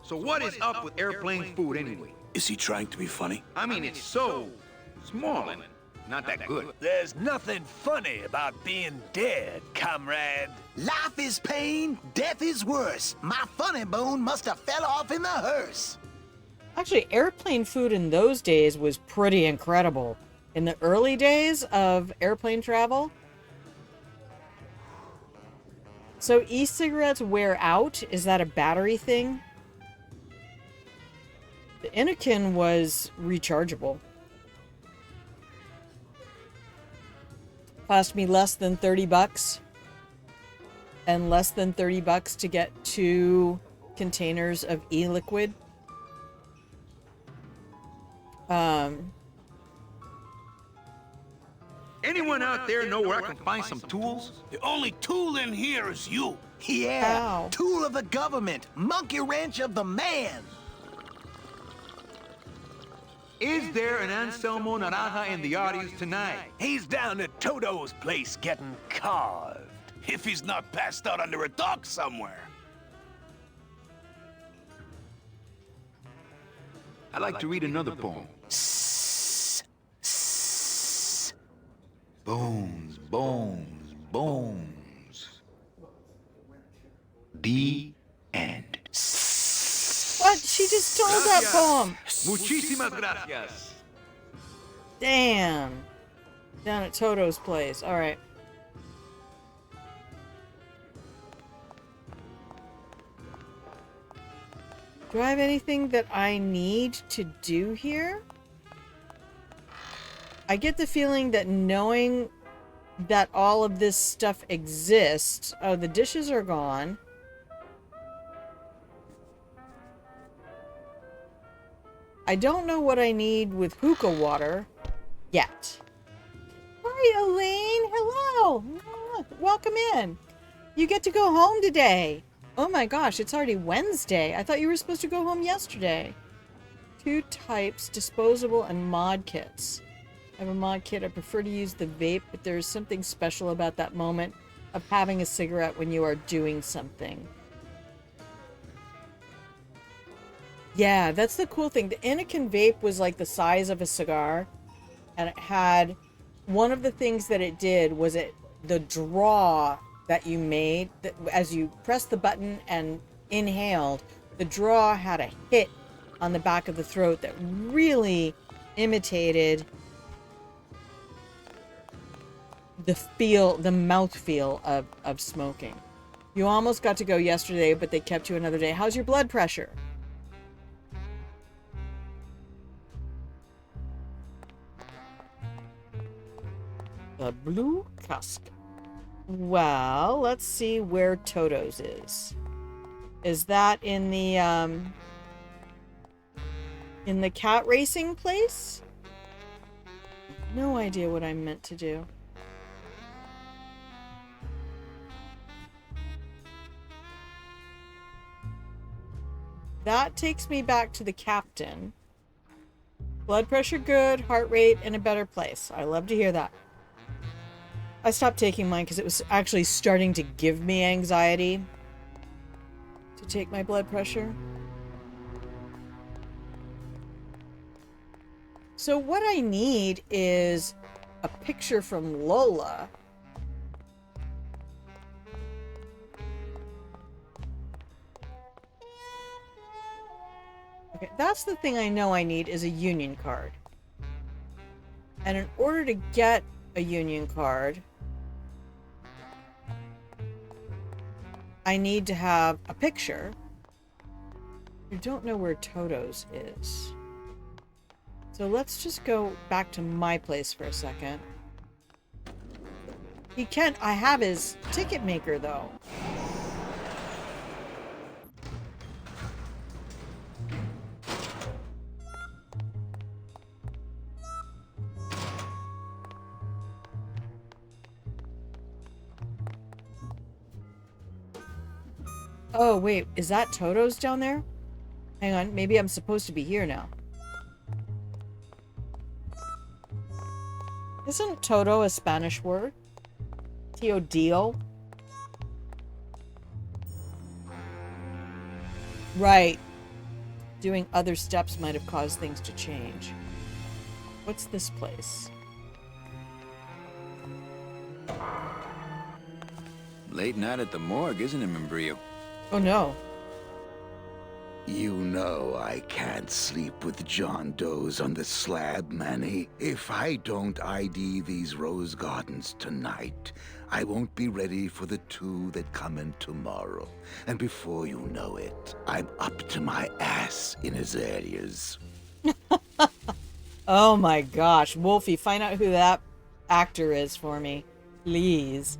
So what is up with airplane food anyway? Is he trying to be funny? I mean, it's so small and not that good. There's nothing funny about being dead, comrade. Life is pain, death is worse. My funny bone must have fell off in the hearse. Actually, airplane food in those days was pretty incredible. In the early days of airplane travel. So e-cigarettes wear out? Is that a battery thing? The Anakin was rechargeable. Cost me less than 30 bucks. And less than 30 bucks to get 2 containers of e-liquid. Anyone out there know where I can find some tools? The only tool in here is you. Yeah, Ow. tool of the government, monkey wrench of the man. Is there an Anselmo Naranja in the audience tonight? He's down at Toto's place getting carved. If he's not passed out under a dock somewhere. I'd like to read another poem. Bones, bones, bones. The end. What? She just told that poem. Muchísimas gracias. Damn. Down at Toto's place. All right. Do I have anything that I need to do here? I get the feeling that knowing that all of this stuff exists... Oh, the dishes are gone. I don't know what I need with hookah water yet. Hi, Elaine. Hello. Welcome in. You get to go home today. Oh my gosh, it's already Wednesday. I thought you were supposed to go home yesterday. 2 types, disposable and mod kits. I have a mod kit. I prefer to use the vape, but there's something special about that moment of having a cigarette when you are doing something. Yeah, that's the cool thing. The Anakin vape was like the size of a cigar, and it had... One of the things that it did was the draw that you made, that as you pressed the button and inhaled, the draw had a hit on the back of the throat that really imitated the mouth feel of smoking. You almost got to go yesterday, but they kept you another day. How's your blood pressure? The blue cask. Well, let's see where Toto's is. Is that in the cat racing place? No idea what I'm meant to do. That takes me back to the captain. Blood pressure good, heart rate in a better place. I love to hear that. I stopped taking mine because it was actually starting to give me anxiety to take my blood pressure. So what I need is a picture from Lola. Okay, that's the thing I know I need is a union card. And in order to get a union card, I need to have a picture. I don't know where Toto's is. So let's just go back to my place for a second. I have his ticket maker though. Oh, wait, is that Toto's down there? Hang on, maybe I'm supposed to be here now. Isn't Toto a Spanish word? Tío Dio? Right. Doing other steps might have caused things to change. What's this place? Late night at the morgue, isn't it, Membrillo? Oh no. You know I can't sleep with John Doe's on the slab, Manny. If I don't ID these rose gardens tonight, I won't be ready for the two that come in tomorrow. And before you know it, I'm up to my ass in azaleas. Oh my gosh. Wolfie, find out who that actor is for me. Please.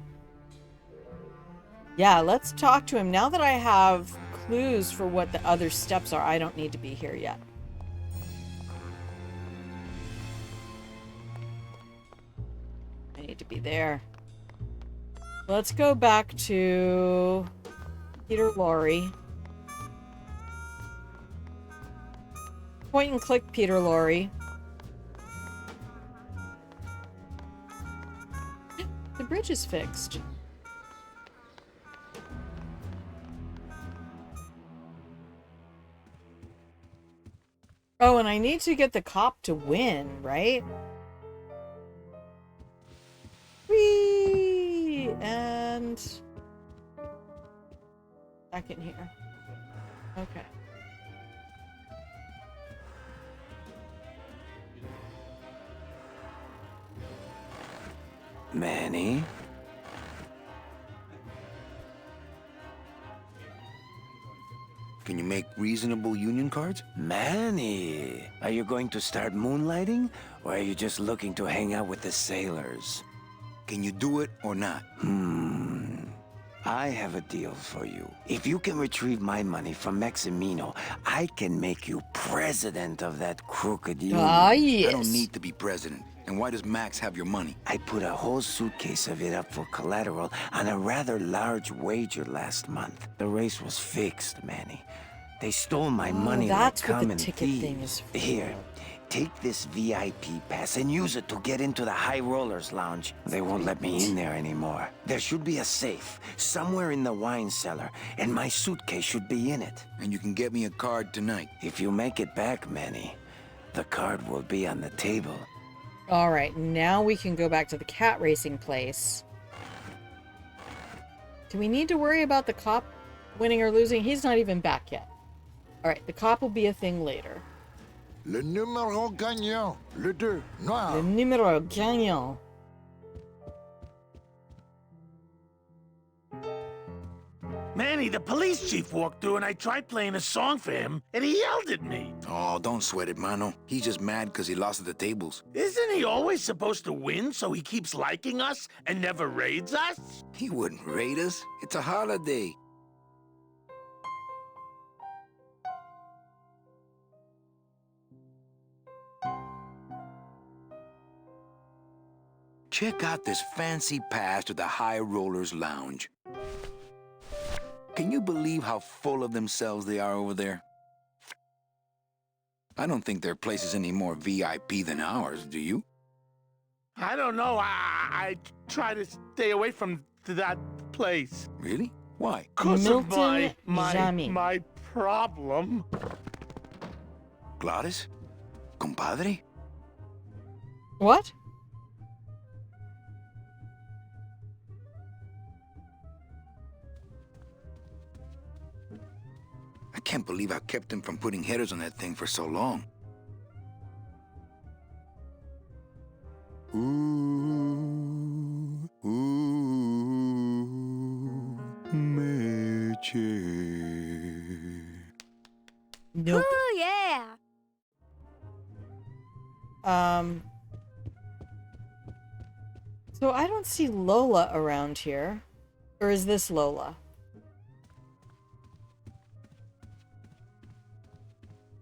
Yeah, let's talk to him. Now that I have clues for what the other steps are, I don't need to be here yet. I need to be there. Let's go back to Peter Lorre. Point and click Peter Lorre. The bridge is fixed. Oh, and I need to get the cop to win, right? Whee! And back in here. Okay. Manny? Can you make reasonable union cards? Manny, are you going to start moonlighting, or are you just looking to hang out with the sailors? Can you do it or not? I have a deal for you. If you can retrieve my money from Maximino, I can make you president of that crooked union. Ah, yes. I don't need to be president. And why does Max have your money? I put a whole suitcase of it up for collateral on a rather large wager last month. The race was fixed, Manny. They stole my money like that's what the common ticket thieves. thing is for. Here, take this VIP pass and use it to get into the High Rollers Lounge. They won't let me in there anymore. There should be a safe somewhere in the wine cellar, and my suitcase should be in it. And you can get me a card tonight. If you make it back, Manny, the card will be on the table. All right, now we can go back to the cat racing place. Do we need to worry about the cop winning or losing? He's not even back yet. All right, the cop will be a thing later. Le numéro gagnant, le 2, noir. Le numéro gagnant. Manny, the police chief walked through and I tried playing a song for him, and he yelled at me. Oh, don't sweat it, Mano. He's just mad because he lost at the tables. Isn't he always supposed to win so he keeps liking us and never raids us? He wouldn't raid us. It's a holiday. Check out this fancy pass to the High Rollers Lounge. Can you believe how full of themselves they are over there? I don't think their place is any more VIP than ours, do you? I don't know. I try to stay away from that place. Really? Why? Because of Milton Jami. my problem. Gladys? Compadre? What? I can't believe I kept him from putting headers on that thing for so long. Ooh, ooh, Meche. Nope. Ooh, yeah. So I don't see Lola around here. Or is this Lola?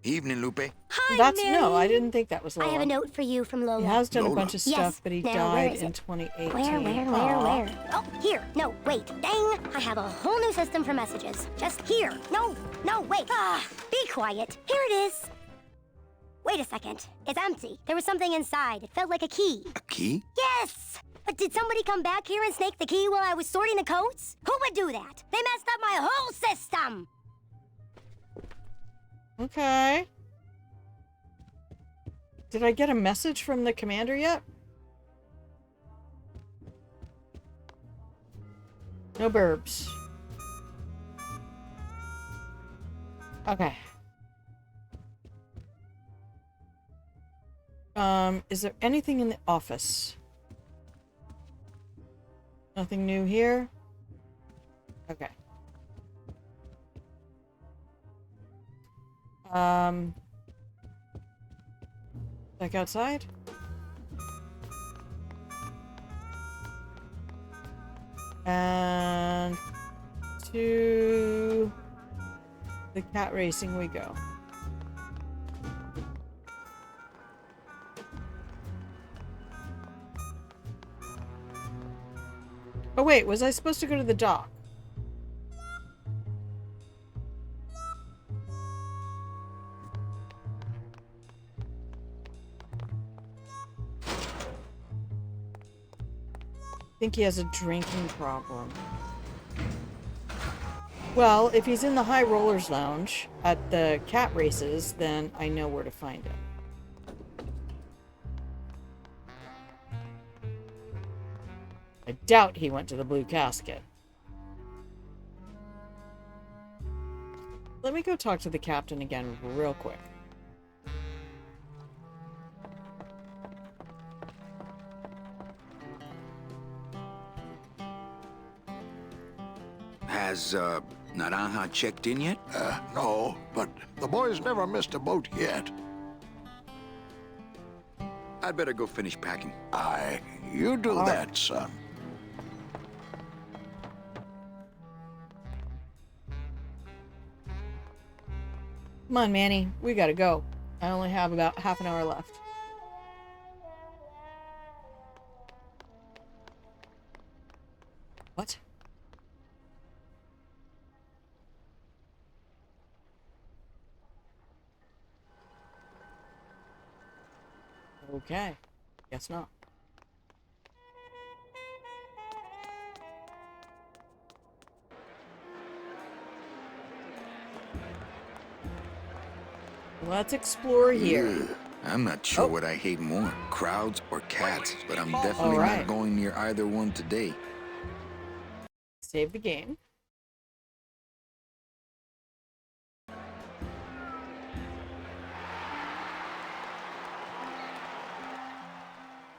Evening, Lupe. Hi, That's Mary. no, I didn't think that was I Lola. have a note for you from Lola. He has done Lola? a bunch of Yes. stuff, but he Now, where died is in it? 2018. Where? Aw. Oh, here. No, wait. Dang. I have a whole new system for messages. Just here. No, wait. Be quiet. Here it is. Wait a second. It's empty. There was something inside. It felt like a key. A key? Yes! But did somebody come back here and snake the key while I was sorting the codes? Who would do that? They messed up my whole system! Okay. Did I get a message from the commander yet? No burbs. Okay. Is there anything in the office? Nothing new here? Okay. Back outside? And to the cat racing we go. Oh wait, was I supposed to go to the dock? I think he has a drinking problem. Well, if he's in the High Rollers Lounge at the cat races, then I know where to find him. I doubt he went to the Blue Casket. Let me go talk to the captain again real quick. Has, Naranja checked in yet? No, but the boys never missed a boat yet. I'd better go finish packing. Aye, you do that, son. Come on, Manny. We gotta go. I only have about half an hour left. What? Okay. Guess not. Let's explore here. Ugh, I'm not sure what I hate more, crowds or cats, but I'm definitely Alright. not going near either one today. Save the game.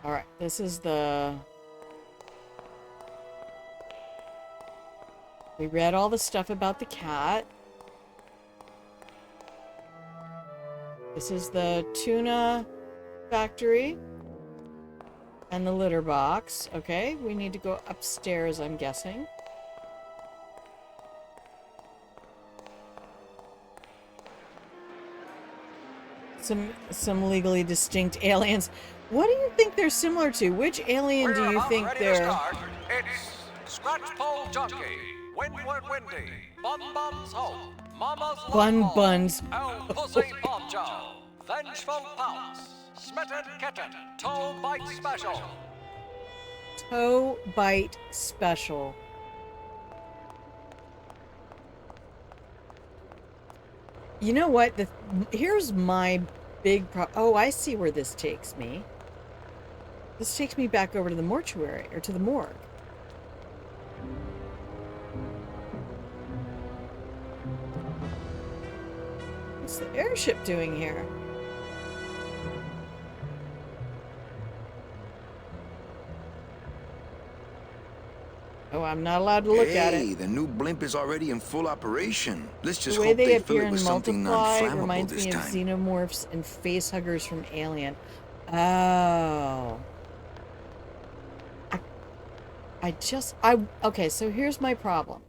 Alright, this is the... We read all the stuff about the cat. This is the tuna factory. And the litter box. Okay, we need to go upstairs, I'm guessing. Some legally distinct aliens. What do you think they're similar to? Which alien do you think they're... It's Scratch Pole Junkie, Windward Windy, Bun Bun's Home, Mama's Bun Buns. El Pussy Poncho, Vengeful Pounce, Smitten Kitten, Toe Bite Special. Toe Bite Special. You know what? Here's my big oh, I see where this takes me. This takes me back over to the mortuary, or to the morgue. What's the airship doing here? Oh, I'm not allowed to look at it. Hey, the new blimp is already in full operation. Let's just The way hope they they fill appear it in with something Multiply non-flammable reminds this me of time. xenomorphs and facehuggers from Alien. Oh. Okay, so here's my problem.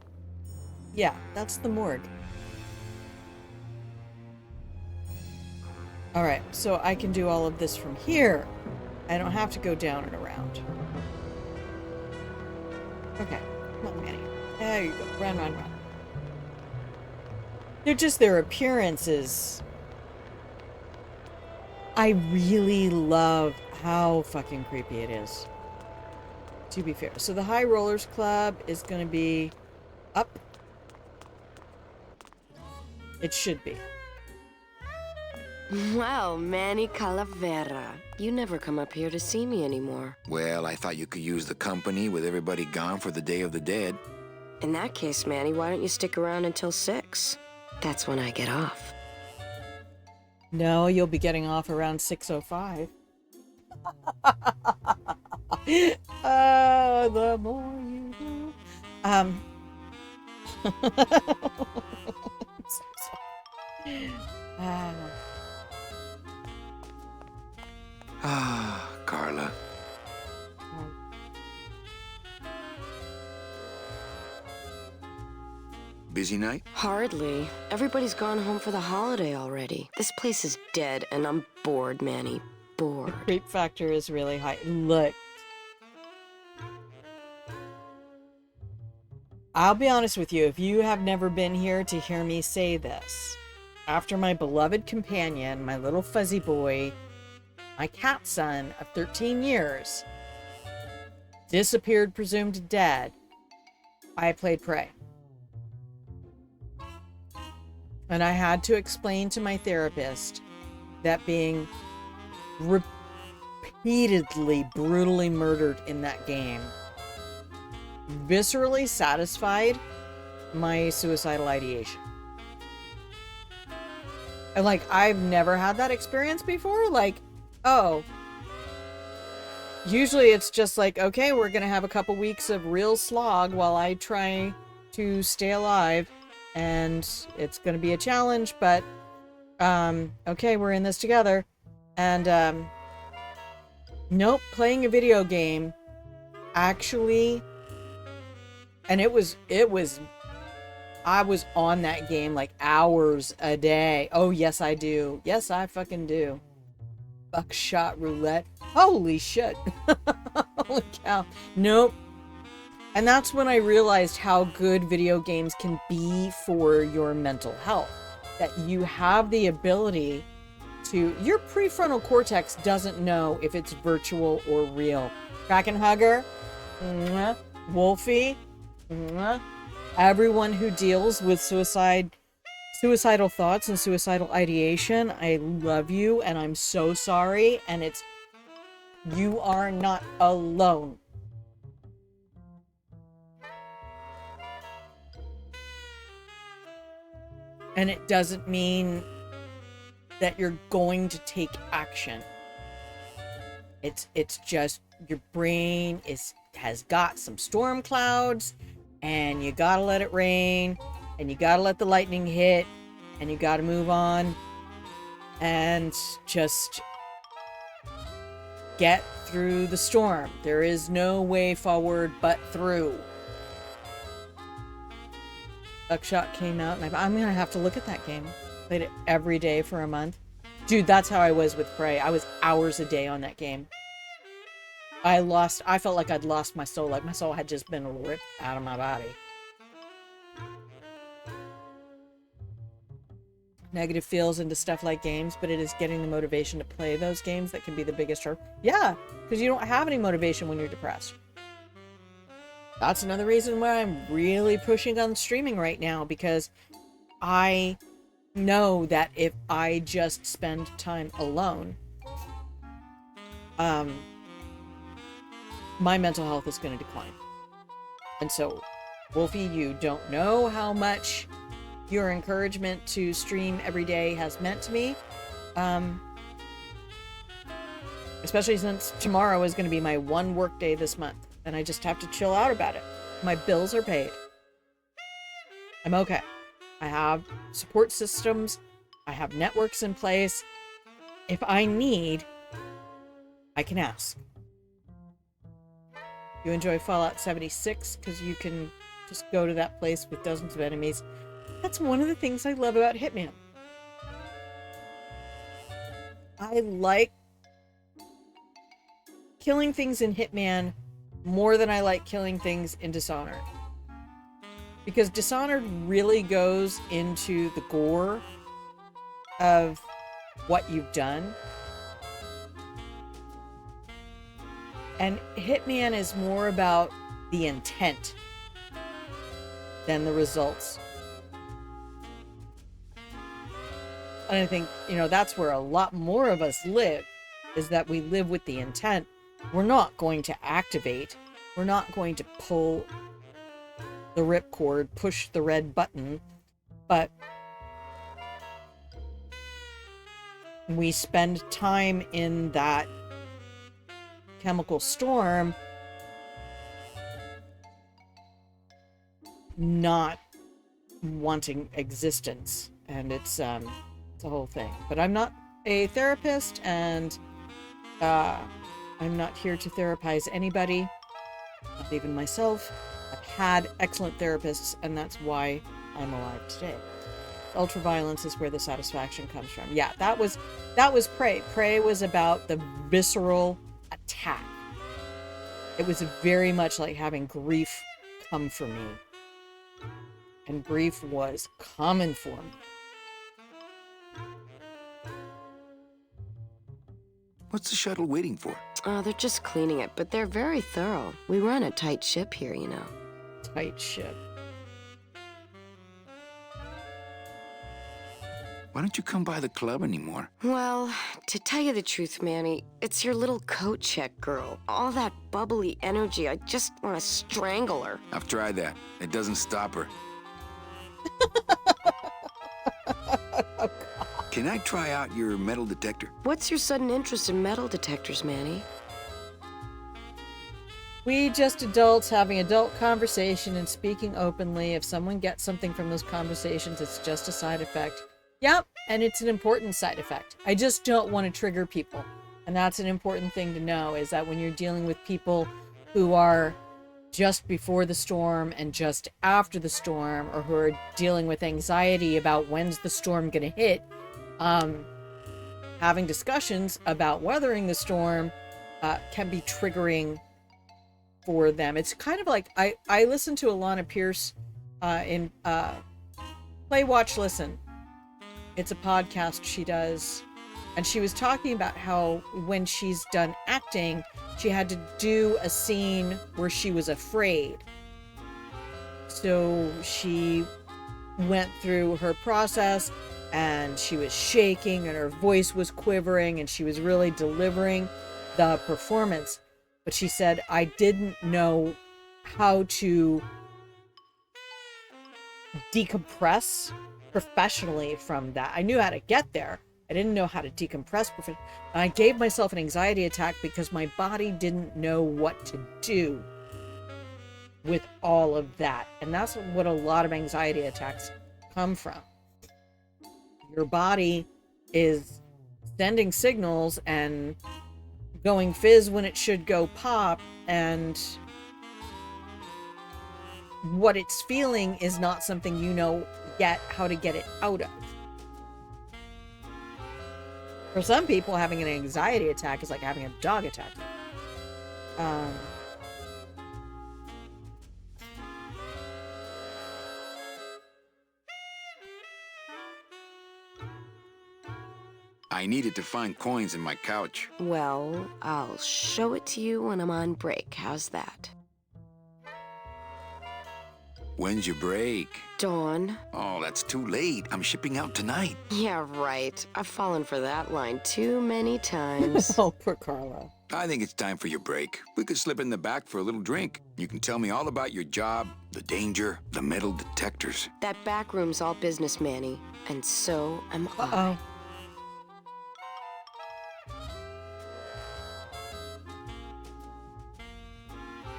Yeah, that's the morgue. Alright, so I can do all of this from here. I don't have to go down and around. Okay, come on, Manny. There you go. Run, run, run. They're just their appearances. I really love how fucking creepy it is. To be fair. So the High Rollers Club is going to be up. It should be. Well, Manny Calavera, you never come up here to see me anymore. Well, I thought you could use the company with everybody gone for the Day of the Dead. In that case, Manny, why don't you stick around until 6? That's when I get off. No, you'll be getting off around 6:05. The more you do. I'm so sorry. Carla. Busy night? Hardly. Everybody's gone home for the holiday already. This place is dead, and I'm bored, Manny. Bored. The creep factor is really high. Look. I'll be honest with you, if you have never been here to hear me say this, after my beloved companion, my little fuzzy boy, my cat son of 13 years, disappeared, presumed dead, I played Prey. And I had to explain to my therapist that being repeatedly, brutally murdered in that game viscerally satisfied my suicidal ideation. And like, I've never had that experience before. Like, oh, usually it's just like, okay, we're gonna have a couple weeks of real slog while I try to stay alive, and it's gonna be a challenge, but okay, we're in this together. And nope, playing a video game actually, and I was on that game like hours a day. Oh yes, I do. Yes, I fucking do. Buckshot roulette. Holy shit. Holy cow. Nope. And that's when I realized how good video games can be for your mental health. That you have the ability to... Your prefrontal cortex doesn't know if it's virtual or real. Kraken Hugger. Mwah. Wolfie. Mwah. Everyone who deals with suicidal thoughts and suicidal ideation, I love you, and I'm so sorry, and you are not alone. And it doesn't mean that you're going to take action. It's just your brain has got some storm clouds, and you gotta let it rain, and you gotta let the lightning hit, and you gotta move on, and just get through the storm. There is no way forward but through. Buckshot came out, and I'm gonna have to look at that game. Played it every day for a month. Dude, that's how I was with Prey. I was hours a day on that game. I felt like I'd lost my soul. Like my soul had just been ripped out of my body. Negative feels into stuff like games, but it is getting the motivation to play those games that can be the biggest hurt. Yeah, because you don't have any motivation when you're depressed. That's another reason why I'm really pushing on streaming right now, because I know that if I just spend time alone, my mental health is going to decline. And so, Wolfie, you don't know how much your encouragement to stream every day has meant to me. Especially since tomorrow is going to be my one work day this month, and I just have to chill out about it. My bills are paid. I'm okay. I have support systems. I have networks in place. If I need, I can ask. You enjoy Fallout 76 because you can just go to that place with dozens of enemies. That's one of the things I love about Hitman. I like killing things in Hitman more than I like killing things in Dishonored. Because Dishonored really goes into the gore of what you've done. And Hitman is more about the intent than the results. And I think, that's where a lot more of us live, is that we live with the intent. We're not going to activate. We're not going to pull the ripcord, push the red button, but we spend time in that chemical storm not wanting existence, and it's a whole thing. But I'm not a therapist, and I'm not here to therapize anybody, not even myself. I've had excellent therapists, and that's why I'm alive today. Ultraviolence is where the satisfaction comes from. Yeah, that was Prey. Prey was about the visceral attack. It was very much like having grief come for me. And grief was common for me. What's the shuttle waiting for? Oh, they're just cleaning it, but they're very thorough. We run a tight ship here, you know. Tight ship. Why don't you come by the club anymore? Well, to tell you the truth, Manny, it's your little coat check girl. All that bubbly energy, I just want to strangle her. I've tried that. It doesn't stop her. Can I try out your metal detector? What's your sudden interest in metal detectors, Manny? We just adults having adult conversation and speaking openly. If someone gets something from those conversations, it's just a side effect. Yep, and it's an important side effect. I just don't want to trigger people. And that's an important thing to know, is that when you're dealing with people who are just before the storm and just after the storm, or who are dealing with anxiety about when's the storm going to hit, having discussions about weathering the storm can be triggering for them. It's kind of like, I listen to Alana Pierce in Play, Watch, Listen. It's a podcast she does, and she was talking about how when she's done acting, she had to do a scene where she was afraid. So she went through her process, and she was shaking, and her voice was quivering, and she was really delivering the performance. But she said, I didn't know how to decompress professionally from that. I knew how to get there. I didn't know how to decompress. I gave myself an anxiety attack because my body didn't know what to do. with all of that. And that's what a lot of anxiety attacks come from. Your body is sending signals and going fizz when it should go pop, and what it's feeling is not something you know yet how to get it out of. For some people, having an anxiety attack is like having a dog attack. I needed to find coins in my couch. Well, I'll show it to you when I'm on break. How's that? When's your break? Dawn. Oh, that's too late. I'm shipping out tonight. Yeah, right. I've fallen for that line too many times. Oh, poor Carlo. I think it's time for your break. We could slip in the back for a little drink. You can tell me all about your job, the danger, the metal detectors. That back room's all business, Manny. And so am I.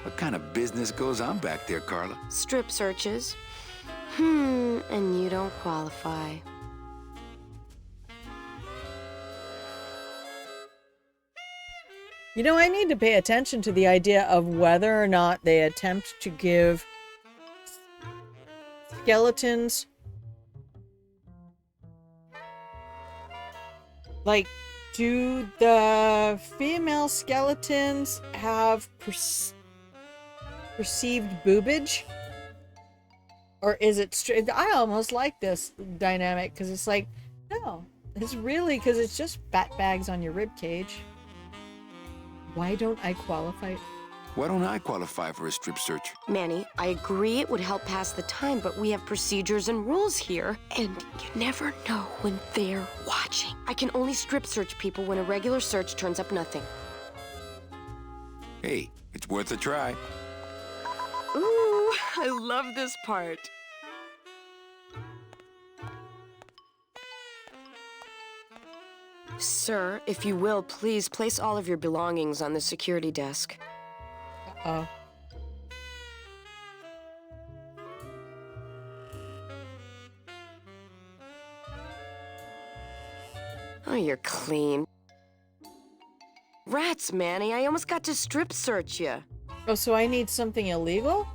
What kind of business goes on back there, Carla? Strip searches. And you don't qualify. You know, I need to pay attention to the idea of whether or not they attempt to give skeletons, like, do the female skeletons have perceived boobage? Or is it straight? I almost like this dynamic because it's like, no, it's really because it's just fat bags on your rib cage. Why don't I qualify? Why don't I qualify for a strip search? Manny, I agree it would help pass the time, but we have procedures and rules here, and you never know when they're watching. I can only strip search people when a regular search turns up nothing. Hey, it's worth a try. Ooh, I love this part. Sir, if you will, please place all of your belongings on the security desk. Uh-oh. Oh, you're clean. Rats, Manny, I almost got to strip search you. Oh, so I need something illegal?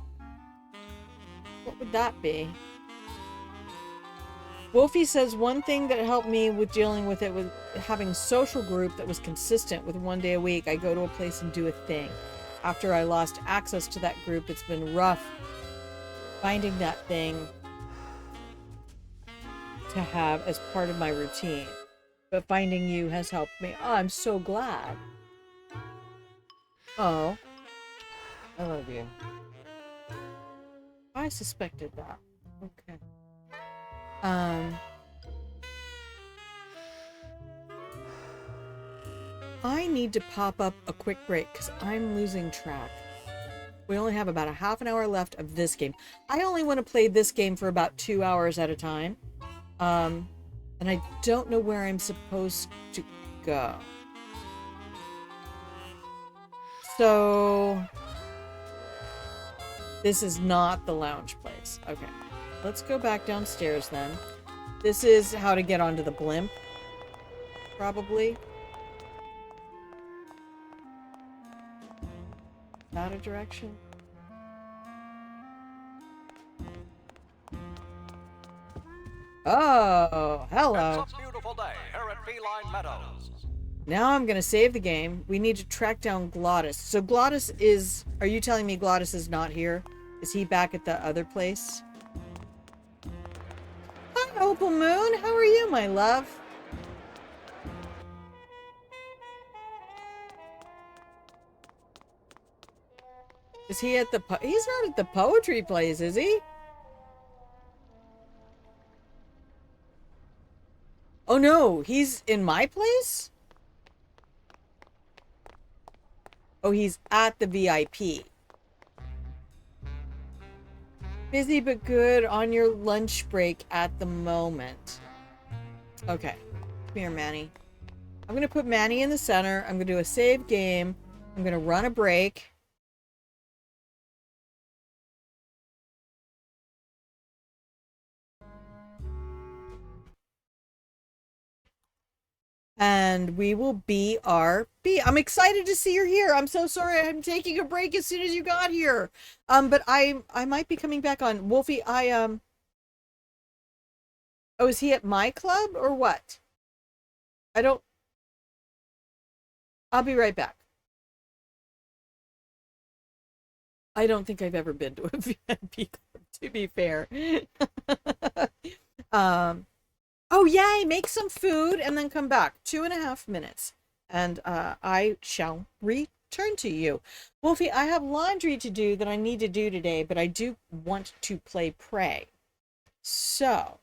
What would that be? Wolfie says one thing that helped me with dealing with it was having a social group that was consistent with 1 day a week. I go to a place and do a thing. After I lost access to that group, it's been rough finding that thing to have as part of my routine. But finding you has helped me. Oh, I'm so glad. Oh. I love you. I suspected that. Okay. I need to pop up a quick break because I'm losing track. We only have about a half an hour left of this game. I only want to play this game for about 2 hours at a time. And I don't know where I'm supposed to go. So this is not the lounge place. Okay. Let's go back downstairs then. This is how to get onto the blimp. Probably. Is that a direction? Oh, hello. It's a beautiful day here at Feline Meadows. Now I'm gonna save the game. We need to track down Glottis. So Glottis is... Are you telling me Glottis is not here? Is he back at the other place? Hi, Opal Moon. How are you, my love? Is he at the... He's not at the poetry place, is he? Oh no, he's in my place? Oh, he's at the VIP. Busy but good on your lunch break at the moment. Okay. Come here, Manny. I'm going to put Manny in the center. I'm going to do a save game. I'm going to run a break. and we will BRB. I'm excited to see you're here. I'm so sorry I'm taking a break as soon as you got here. But I might be coming back on. Wolfie, oh, is he at my club or what? I'll be right back. I don't think I've ever been to a VIP club, to be fair. Oh, yay, make some food and then come back. 2.5 minutes. And I shall return to you. Wolfie, I have laundry to do that I need to do today, but I do want to play Prey. So.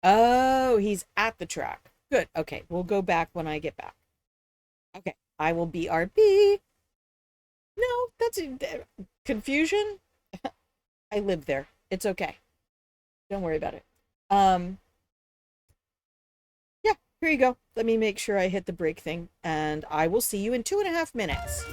Oh, he's at the track. Good. Okay, we'll go back when I get back. Okay, I will BRB. No, that's confusion. I live there. It's okay. Don't worry about it. Yeah, here you go. Let me make sure I hit the break thing, and I will see you in 2.5 minutes.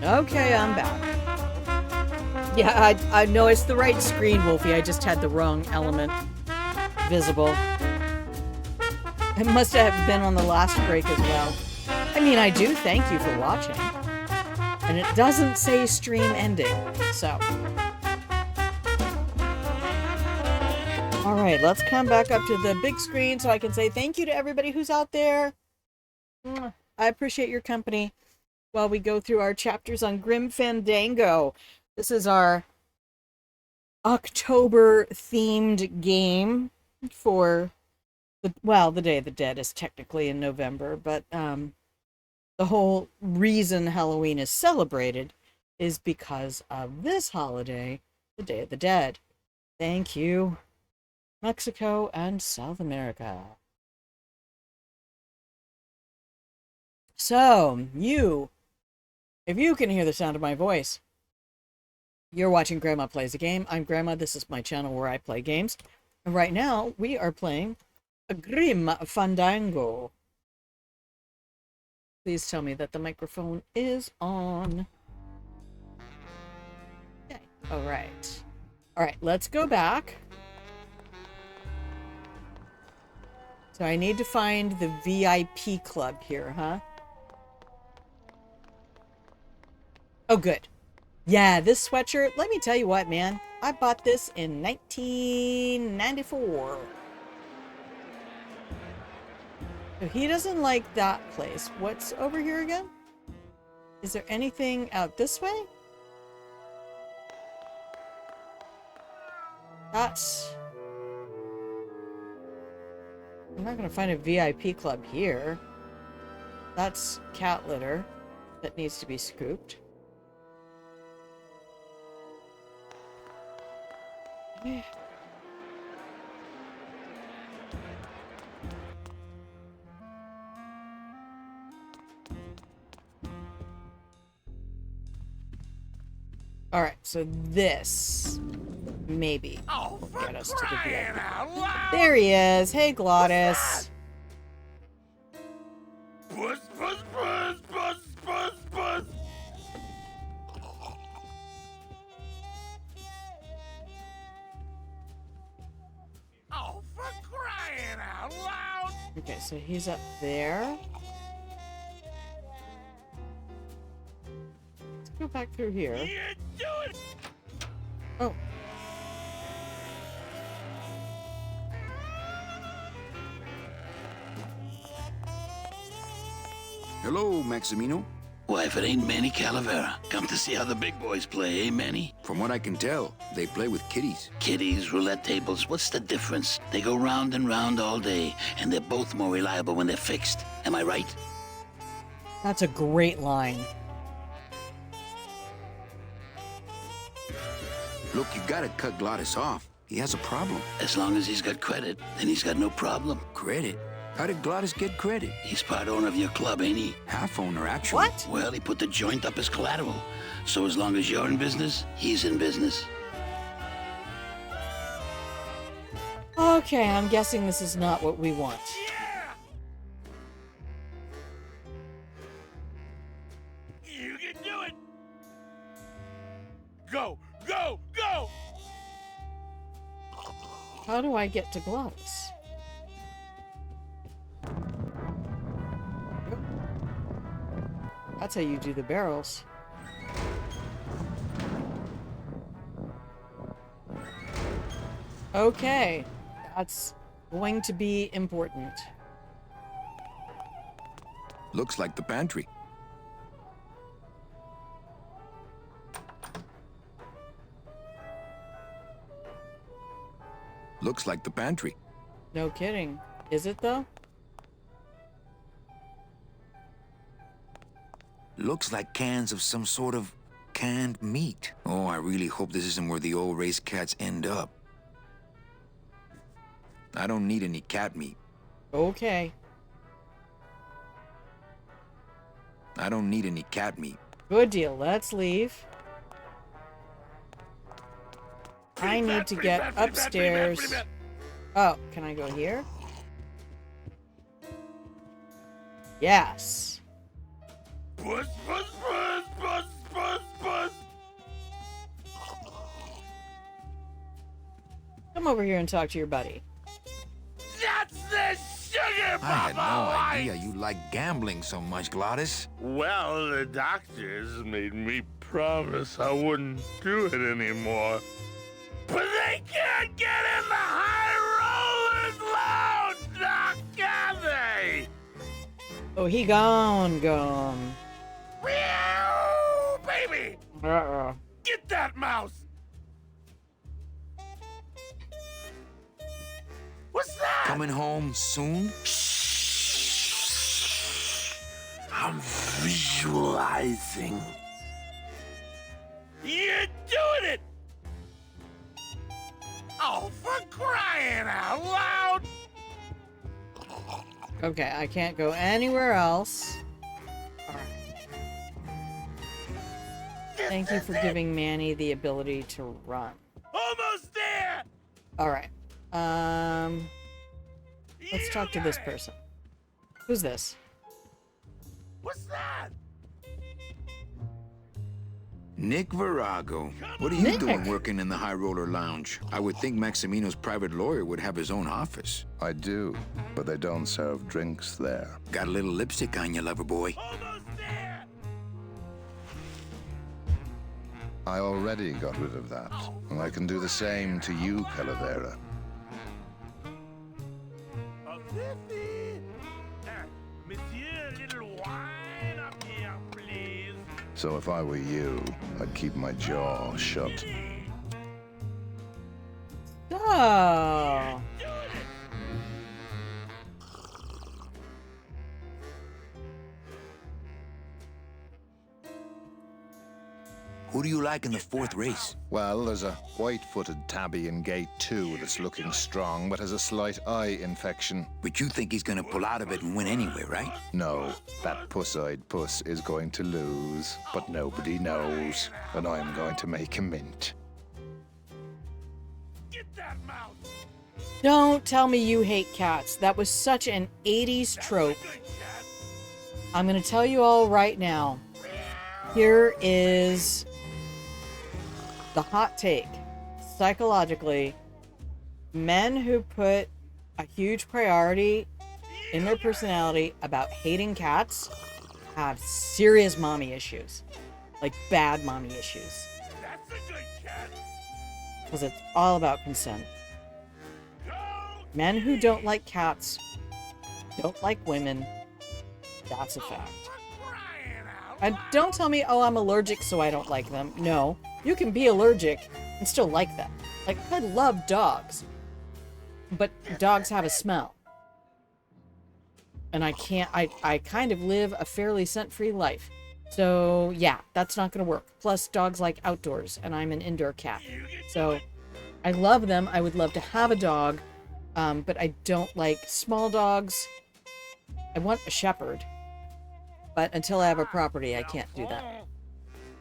Okay, I'm back. Yeah, I know it's the right screen, Wolfie. I just had the wrong element visible. It must have been on the last break as well. I mean, I do thank you for watching. And it doesn't say stream ending, so. Alright, let's come back up to the big screen so I can say thank you to everybody who's out there. I appreciate your company while we go through our chapters on Grim Fandango. This is our October-themed game for the Day of the Dead is technically in November, but the whole reason Halloween is celebrated is because of this holiday, the Day of the Dead. Thank you, Mexico and South America. So, if you can hear the sound of my voice, you're watching Grandma Plays a Game. I'm Grandma. This is my channel where I play games. And right now, we are playing a Grim Fandango. Please tell me that the microphone is on. Okay. All right. All right, let's go back. So I need to find the VIP club here, huh? Oh, good. Yeah, this sweatshirt, let me tell you what, man. I bought this in 1994. So he doesn't like that place. What's over here again? Is there anything out this way? That's... I'm not going to find a VIP club here. That's cat litter that needs to be scooped. Yeah. All right, so this maybe will get us to the VIP. There he is. Hey, Glottis. Buzz, buzz, buzz, buzz, buzz, buzz. Oh, for crying out loud! Okay, so he's up there. Let's go back through here. You do it! Oh. Hello, Maximino. Why, if it ain't Manny Calavera, come to see how the big boys play, eh, Manny? From what I can tell, they play with kitties. Kitties, roulette tables, what's the difference? They go round and round all day, and they're both more reliable when they're fixed. Am I right? That's a great line. Look, you gotta cut Glottis off. He has a problem. As long as he's got credit, then he's got no problem. Credit? How did Glottis get credit? He's part owner of your club, ain't he? Half owner, actually. What? Well, he put the joint up as collateral. So as long as you're in business, he's in business. Okay, I'm guessing this is not what we want. You can do it! Go, go, go! How do I get to Glottis? That's how you do the barrels. Okay, that's going to be important. Looks like the pantry. Looks like the pantry. No kidding. Is it though? Looks like cans of some sort of canned meat. Oh, I really hope this isn't where the old race cats end up. I don't need any cat meat. Okay. I don't need any cat meat. Good deal. Let's leave. I need to get upstairs. Oh, can I go here? Yes. Buzz, buzz, buzz, buzz, buzz, buzz. Come over here and talk to your buddy. That's the sugar I had no Papa idea likes. you liked gambling so much, Glottis. Well, the doctors made me promise I wouldn't do it anymore. But they can't get in the high rollers lounge, now can they? Oh, he gone. Meow, baby! Uh-uh. Get that mouse! What's that? Coming home soon? I'm visualizing. You're doing it! Oh, for crying out loud! Okay, I can't go anywhere else. Alright. Thank you for giving Manny the ability to run. Almost there! Alright. Let's talk to this person. Who's this? What's that? Nick Virago. What are you Nick? doing working in the High Roller Lounge? I would think Maximino's private lawyer would have his own office. I do, but they don't serve drinks there. Got a little lipstick on you, lover boy. Almost there! I already got rid of that, and I can do the same to you, Calavera. A Fifi! Monsieur, a little wine up here, please. So if I were you, I'd keep my jaw shut. Oh. Who do you like in the fourth race? Well, there's a white-footed tabby in gate 2 that's looking strong, but has a slight eye infection. But you think he's gonna pull out of it and win anyway, right? No, that puss-eyed puss is going to lose, but nobody knows, and I'm going to make a mint. Get that mouse! Don't tell me you hate cats. That was such an 80s trope. I'm gonna tell you all right now. Here is the hot take. Psychologically, men who put a huge priority in their personality about hating cats have serious mommy issues. Like bad mommy issues. That's a good cat! Because it's all about consent. Men who don't like cats don't like women. That's a fact. And don't tell me, oh, I'm allergic, so I don't like them. No, you can be allergic and still like them. Like, I love dogs, but dogs have a smell. And I can't, I kind of live a fairly scent-free life. So, yeah, that's not going to work. Plus, dogs like outdoors, and I'm an indoor cat. So, I love them. I would love to have a dog, but I don't like small dogs. I want a shepherd. But until I have a property, I can't do that.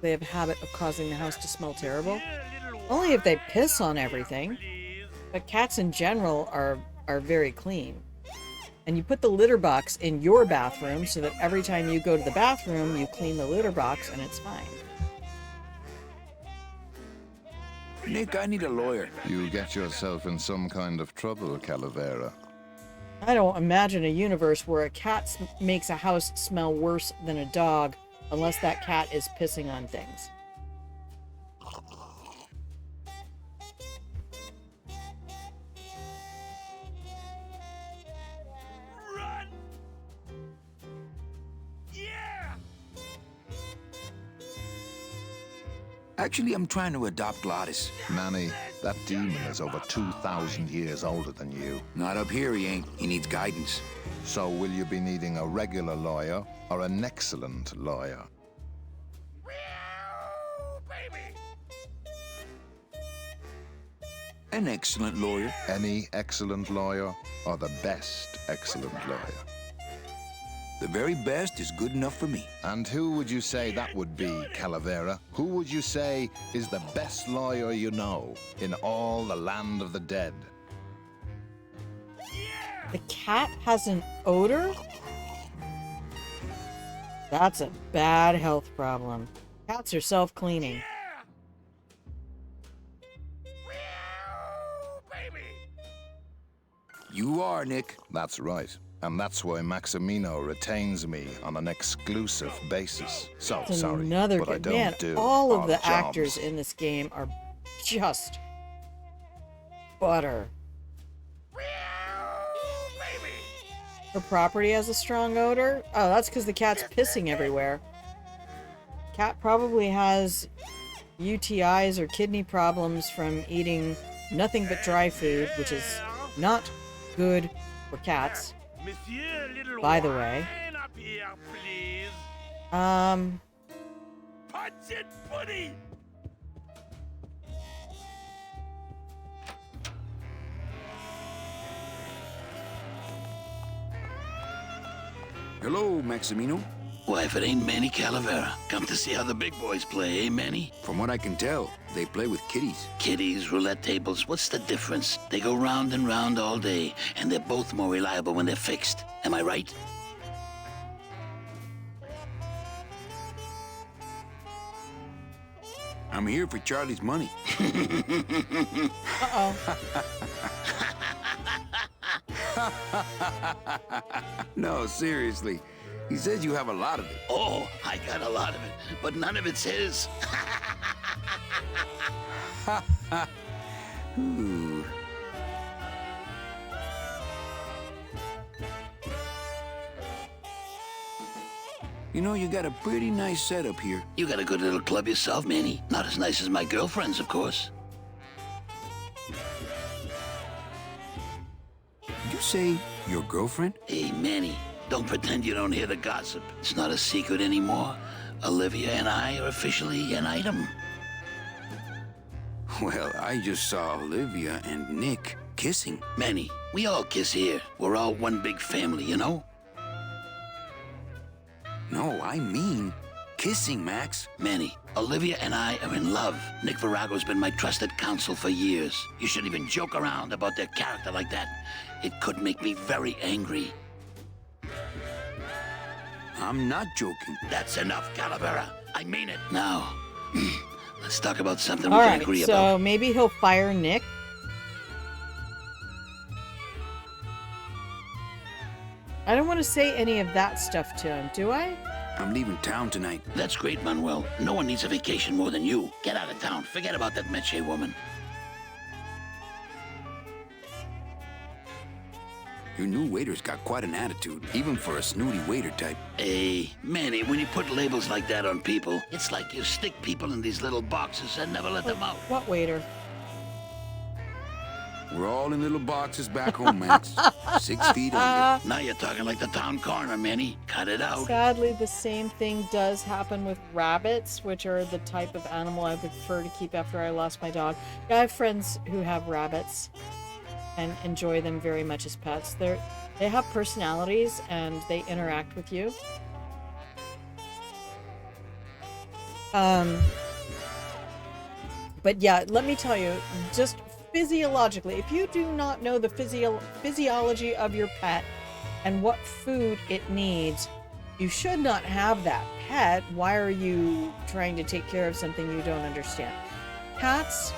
They have a habit of causing the house to smell terrible. Only if they piss on everything. But cats in general are very clean. And you put the litter box in your bathroom so that every time you go to the bathroom, you clean the litter box and it's fine. Nick, I need a lawyer. You get yourself in some kind of trouble, Calavera. I don't imagine a universe where a cat makes a house smell worse than a dog unless that cat is pissing on things. Run! Yeah! Actually, I'm trying to adopt Glottis. Manny, that demon is over 2,000 years older than you. Not up here, he ain't. He needs guidance. So will you be needing a regular lawyer or an excellent lawyer? Meow, baby! An excellent lawyer. Any excellent lawyer or the best excellent lawyer? The very best is good enough for me. And who would you say that would be, Calavera? Who would you say is the best lawyer you know in all the land of the dead? The cat has an odor? That's a bad health problem. Cats are self-cleaning. Meow, baby! You are, Nick. That's right. And that's why Maximino retains me on an exclusive basis. So, It's sorry, another but I good don't man. do All of odd the jobs. actors in this game are just butter. Her property has a strong odor? Oh, that's because the cat's pissing everywhere. Cat probably has UTIs or kidney problems from eating nothing but dry food, which is not good for cats. Monsieur, little By the way. wine up here, please. Punch it, buddy! Hello, Maximino. Why, if it ain't Manny Calavera, come to see how the big boys play, eh, Manny? From what I can tell, they play with kitties. Kitties, roulette tables, what's the difference? They go round and round all day, and they're both more reliable when they're fixed. Am I right? I'm here for Charlie's money. Uh-oh. No, seriously. He says you have a lot of it. Oh, I got a lot of it, but none of it's his. Ooh. You know, you got a pretty nice setup here. You got a good little club yourself, Manny. Not as nice as my girlfriend's, of course. Did you say your girlfriend? Hey, Manny, don't pretend you don't hear the gossip. It's not a secret anymore. Olivia and I are officially an item. Well, I just saw Olivia and Nick kissing. Manny, we all kiss here. We're all one big family, you know? No, I mean kissing, Max. Manny, Olivia and I are in love. Nick Virago's been my trusted counsel for years. You shouldn't even joke around about their character like that. It could make me very angry. I'm not joking. That's enough, Calavera. I mean it. Now, let's talk about something we All can right, agree so about. maybe he'll fire Nick. I don't want to say any of that stuff to him, do I? I'm leaving town tonight. That's great, Manuel. No one needs a vacation more than you. Get out of town. Forget about that Meche woman. Your new waiter's got quite an attitude, even for a snooty waiter type. Hey, Manny, when you put labels like that on people, it's like you stick people in these little boxes and never let them out. What waiter? We're all in little boxes back home, Max. 6 feet under. Now you're talking like the town coroner, Manny. Cut it out. Sadly, the same thing does happen with rabbits, which are the type of animal I would prefer to keep after I lost my dog. I have friends who have rabbits and enjoy them very much as pets. They have personalities and they interact with you. But yeah, let me tell you, just physiologically, if you do not know the physiology of your pet and what food it needs, you should not have that pet. Why are you trying to take care of something you don't understand? Cats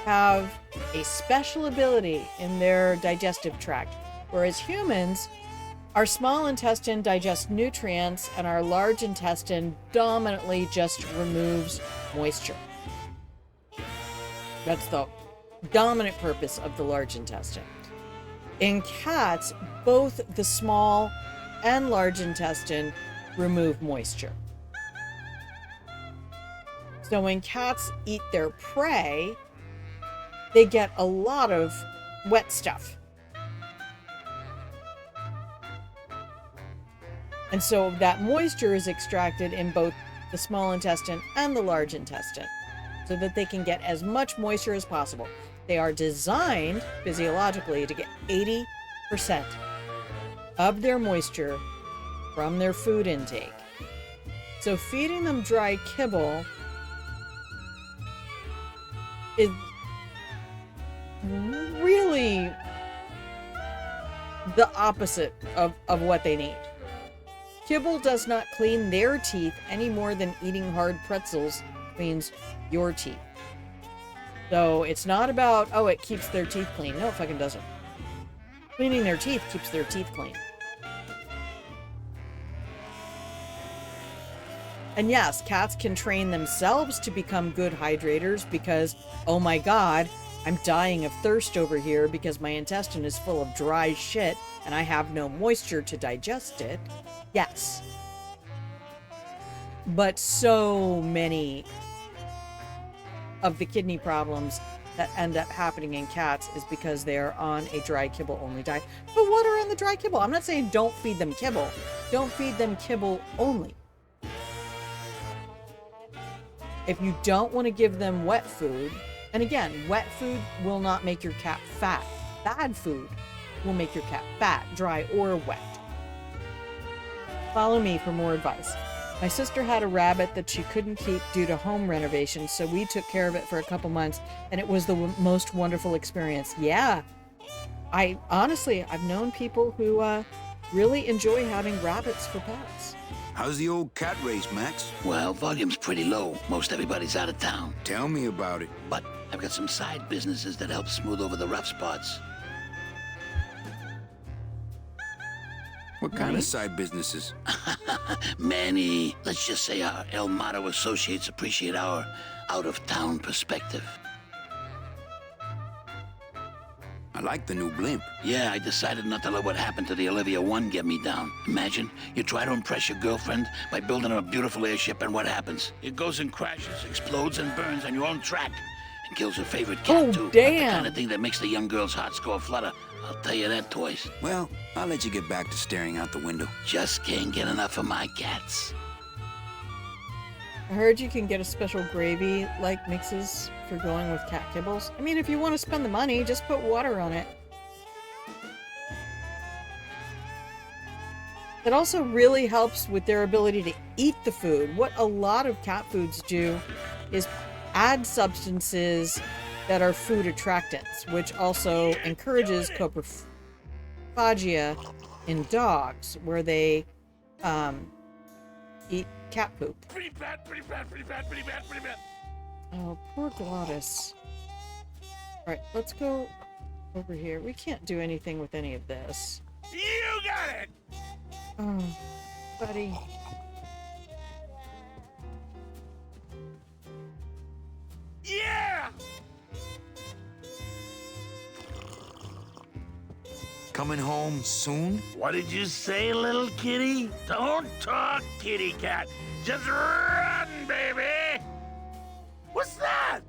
have a special ability in their digestive tract, whereas humans, our small intestine digests nutrients and our large intestine dominantly just removes moisture. That's the dominant purpose of the large intestine. In cats, both the small and large intestine remove moisture. So when cats eat their prey, they get a lot of wet stuff. And so that moisture is extracted in both the small intestine and the large intestine so that they can get as much moisture as possible. They are designed physiologically to get 80% of their moisture from their food intake. So feeding them dry kibble is really the opposite of what they need. Kibble does not clean their teeth any more than eating hard pretzels cleans your teeth. So it's not about, oh, it keeps their teeth clean. No, it fucking doesn't. Cleaning their teeth keeps their teeth clean. And yes, cats can train themselves to become good hydrators because, oh my god, I'm dying of thirst over here because my intestine is full of dry shit and I have no moisture to digest it. Yes. But so many of the kidney problems that end up happening in cats is because they are on a dry kibble only diet. Put water in the dry kibble. I'm not saying don't feed them kibble. Don't feed them kibble only. If you don't want to give them wet food, and again, wet food will not make your cat fat. Bad food will make your cat fat, dry, or wet. Follow me for more advice. My sister had a rabbit that she couldn't keep due to home renovations, so we took care of it for a couple months, and it was the most wonderful experience. Yeah. I've known people who really enjoy having rabbits for pets. How's the old cat race, Max? Well, volume's pretty low. Most everybody's out of town. Tell me about it. But I've got some side businesses that help smooth over the rough spots. What kind of side businesses? Many. Let's just say our El Mato associates appreciate our out-of-town perspective. I like the new blimp. Yeah, I decided not to let what happened to the Olivia 1 get me down. Imagine, you try to impress your girlfriend by building her a beautiful airship, and what happens? It goes and crashes, explodes and burns on your own track. And kills her favorite cat, too. Damn. The kind of thing that makes the young girl's hearts go a-flutter. I'll tell you that, toys. Well, I'll let you get back to staring out the window. Just can't get enough of my cats. I heard you can get a special gravy-like mixes for going with cat kibbles. I mean, if you want to spend the money, just put water on it. It also really helps with their ability to eat the food. What a lot of cat foods do is add substances that are food attractants, which also encourages coprophagia in dogs, where they eat cat poop. Pretty bad, pretty bad, pretty bad, pretty bad, pretty bad. Oh, poor Glottis. Alright, let's go over here. We can't do anything with any of this. You got it! Oh, buddy. Yeah! Coming home soon? What did you say, little kitty? Don't talk, kitty cat. Just run, baby! What's that?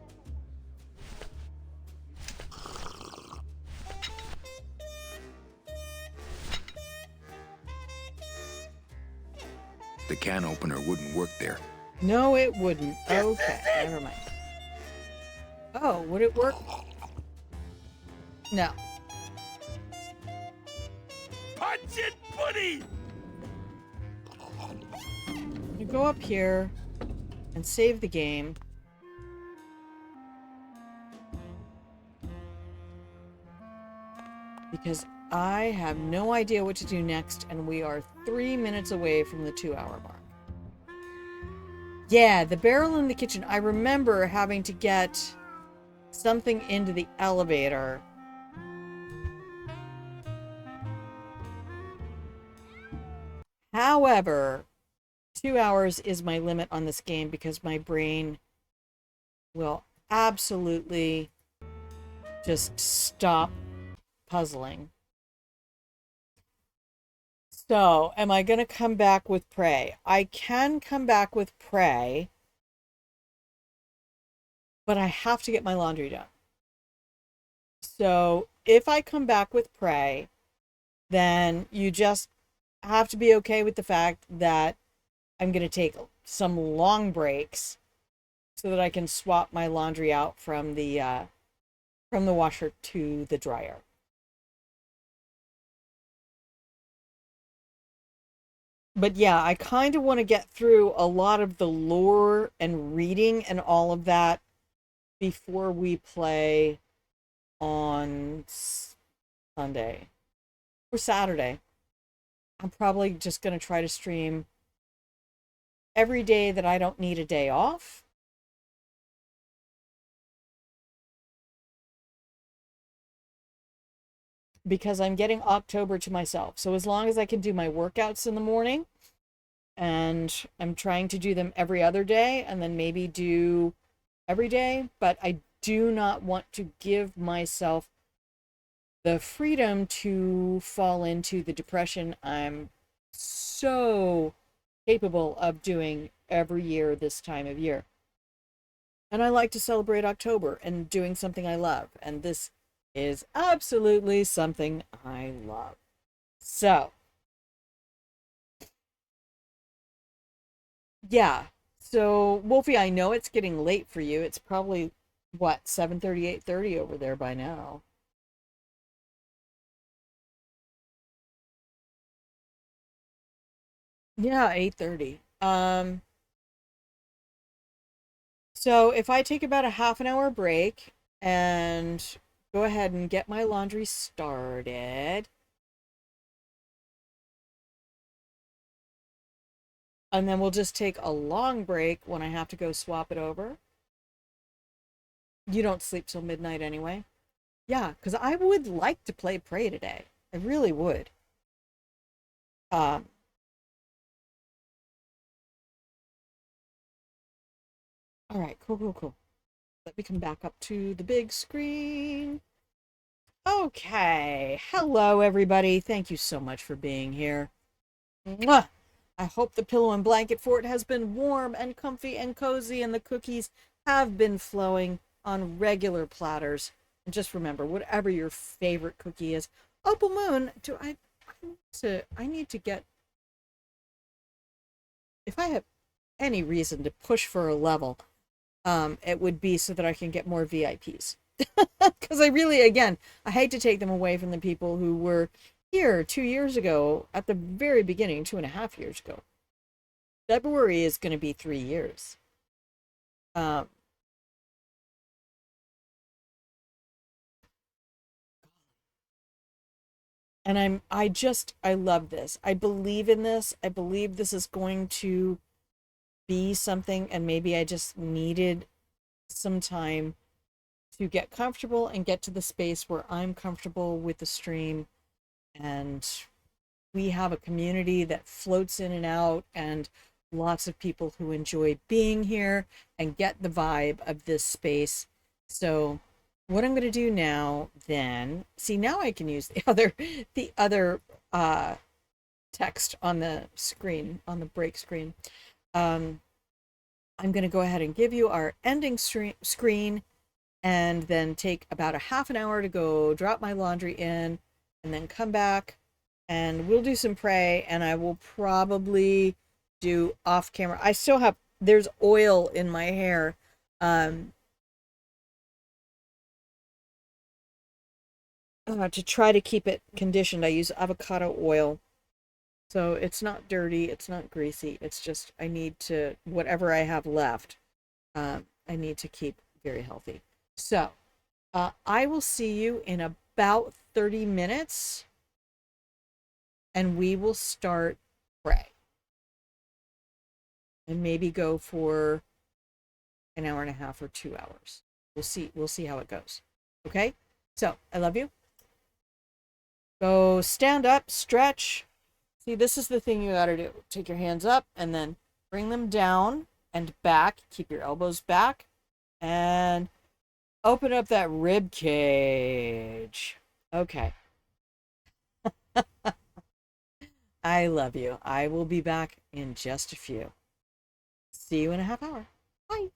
The can opener wouldn't work there. No, it wouldn't. Okay, never mind. Oh, would it work? No. Punch it, buddy! You go up here and save the game. Because I have no idea what to do next, and we are 3 minutes away from the 2-hour mark. Yeah, the barrel in the kitchen. I remember having to get something into the elevator. However, 2 hours is my limit on this game because my brain will absolutely just stop puzzling. So, am I going to come back with Prey? I can come back with Prey, but I have to get my laundry done. So, if I come back with Prey, then you just have to be okay with the fact that I'm going to take some long breaks so that I can swap my laundry out from the washer to the dryer. But yeah, I kind of want to get through a lot of the lore and reading and all of that before we play on Sunday or Saturday. I'm probably just going to try to stream every day that I don't need a day off. because I'm getting October to myself. So as long as I can do my workouts in the morning, and I'm trying to do them every other day and then maybe do every day, but I do not want to give myself the freedom to fall into the depression I'm so capable of doing every year this time of year. And I like to celebrate October and doing something I love. And this is absolutely something I love. So, yeah. So, Wolfie, I know it's getting late for you. It's probably, what, 7:30, 8:30 over there by now. Yeah, 8:30. So if I take about a half an hour break and go ahead and get my laundry started, and then we'll just take a long break when I have to go swap it over. You don't sleep till midnight anyway. Yeah, because I would like to play Prey today. I really would. Um, all right, cool, cool, cool. Let me come back up to the big screen. Okay. Hello, everybody. Thank you so much for being here. Mwah! I hope the pillow and blanket fort has been warm and comfy and cozy, and the cookies have been flowing on regular platters. And just remember, whatever your favorite cookie is, Opal Moon, I need to get, if I have any reason to push for a level, it would be so that I can get more VIPs. Because I really, again, I hate to take them away from the people who were here 2 years ago at the very beginning, 2.5 years ago. February is going to be 3 years. Um, and I love this. I believe in this. I believe this is going to be something, and maybe I just needed some time to get comfortable and get to the space where I'm comfortable with the stream, and we have a community that floats in and out, and lots of people who enjoy being here and get the vibe of this space. So what I'm going to do now then, see, now I can use the other text on the screen, on the break screen. I'm going to go ahead and give you our ending screen, and then take about a half an hour to go drop my laundry in, and then come back and we'll do some Prey, and I will probably do off camera. I still have, there's oil in my hair. To try to keep it conditioned, I use avocado oil. So it's not dirty, it's not greasy. It's just, I need to, whatever I have left, I need to keep very healthy. So I will see you in about 30 minutes, and we will start Prey. And maybe go for an hour and a half or 2 hours. We'll see how it goes. Okay? So, I love you. Go stand up, stretch. See, this is the thing you gotta do. Take your hands up and then bring them down and back. Keep your elbows back. And open up that rib cage. Okay. I love you. I will be back in just a few. See you in a half hour. Bye.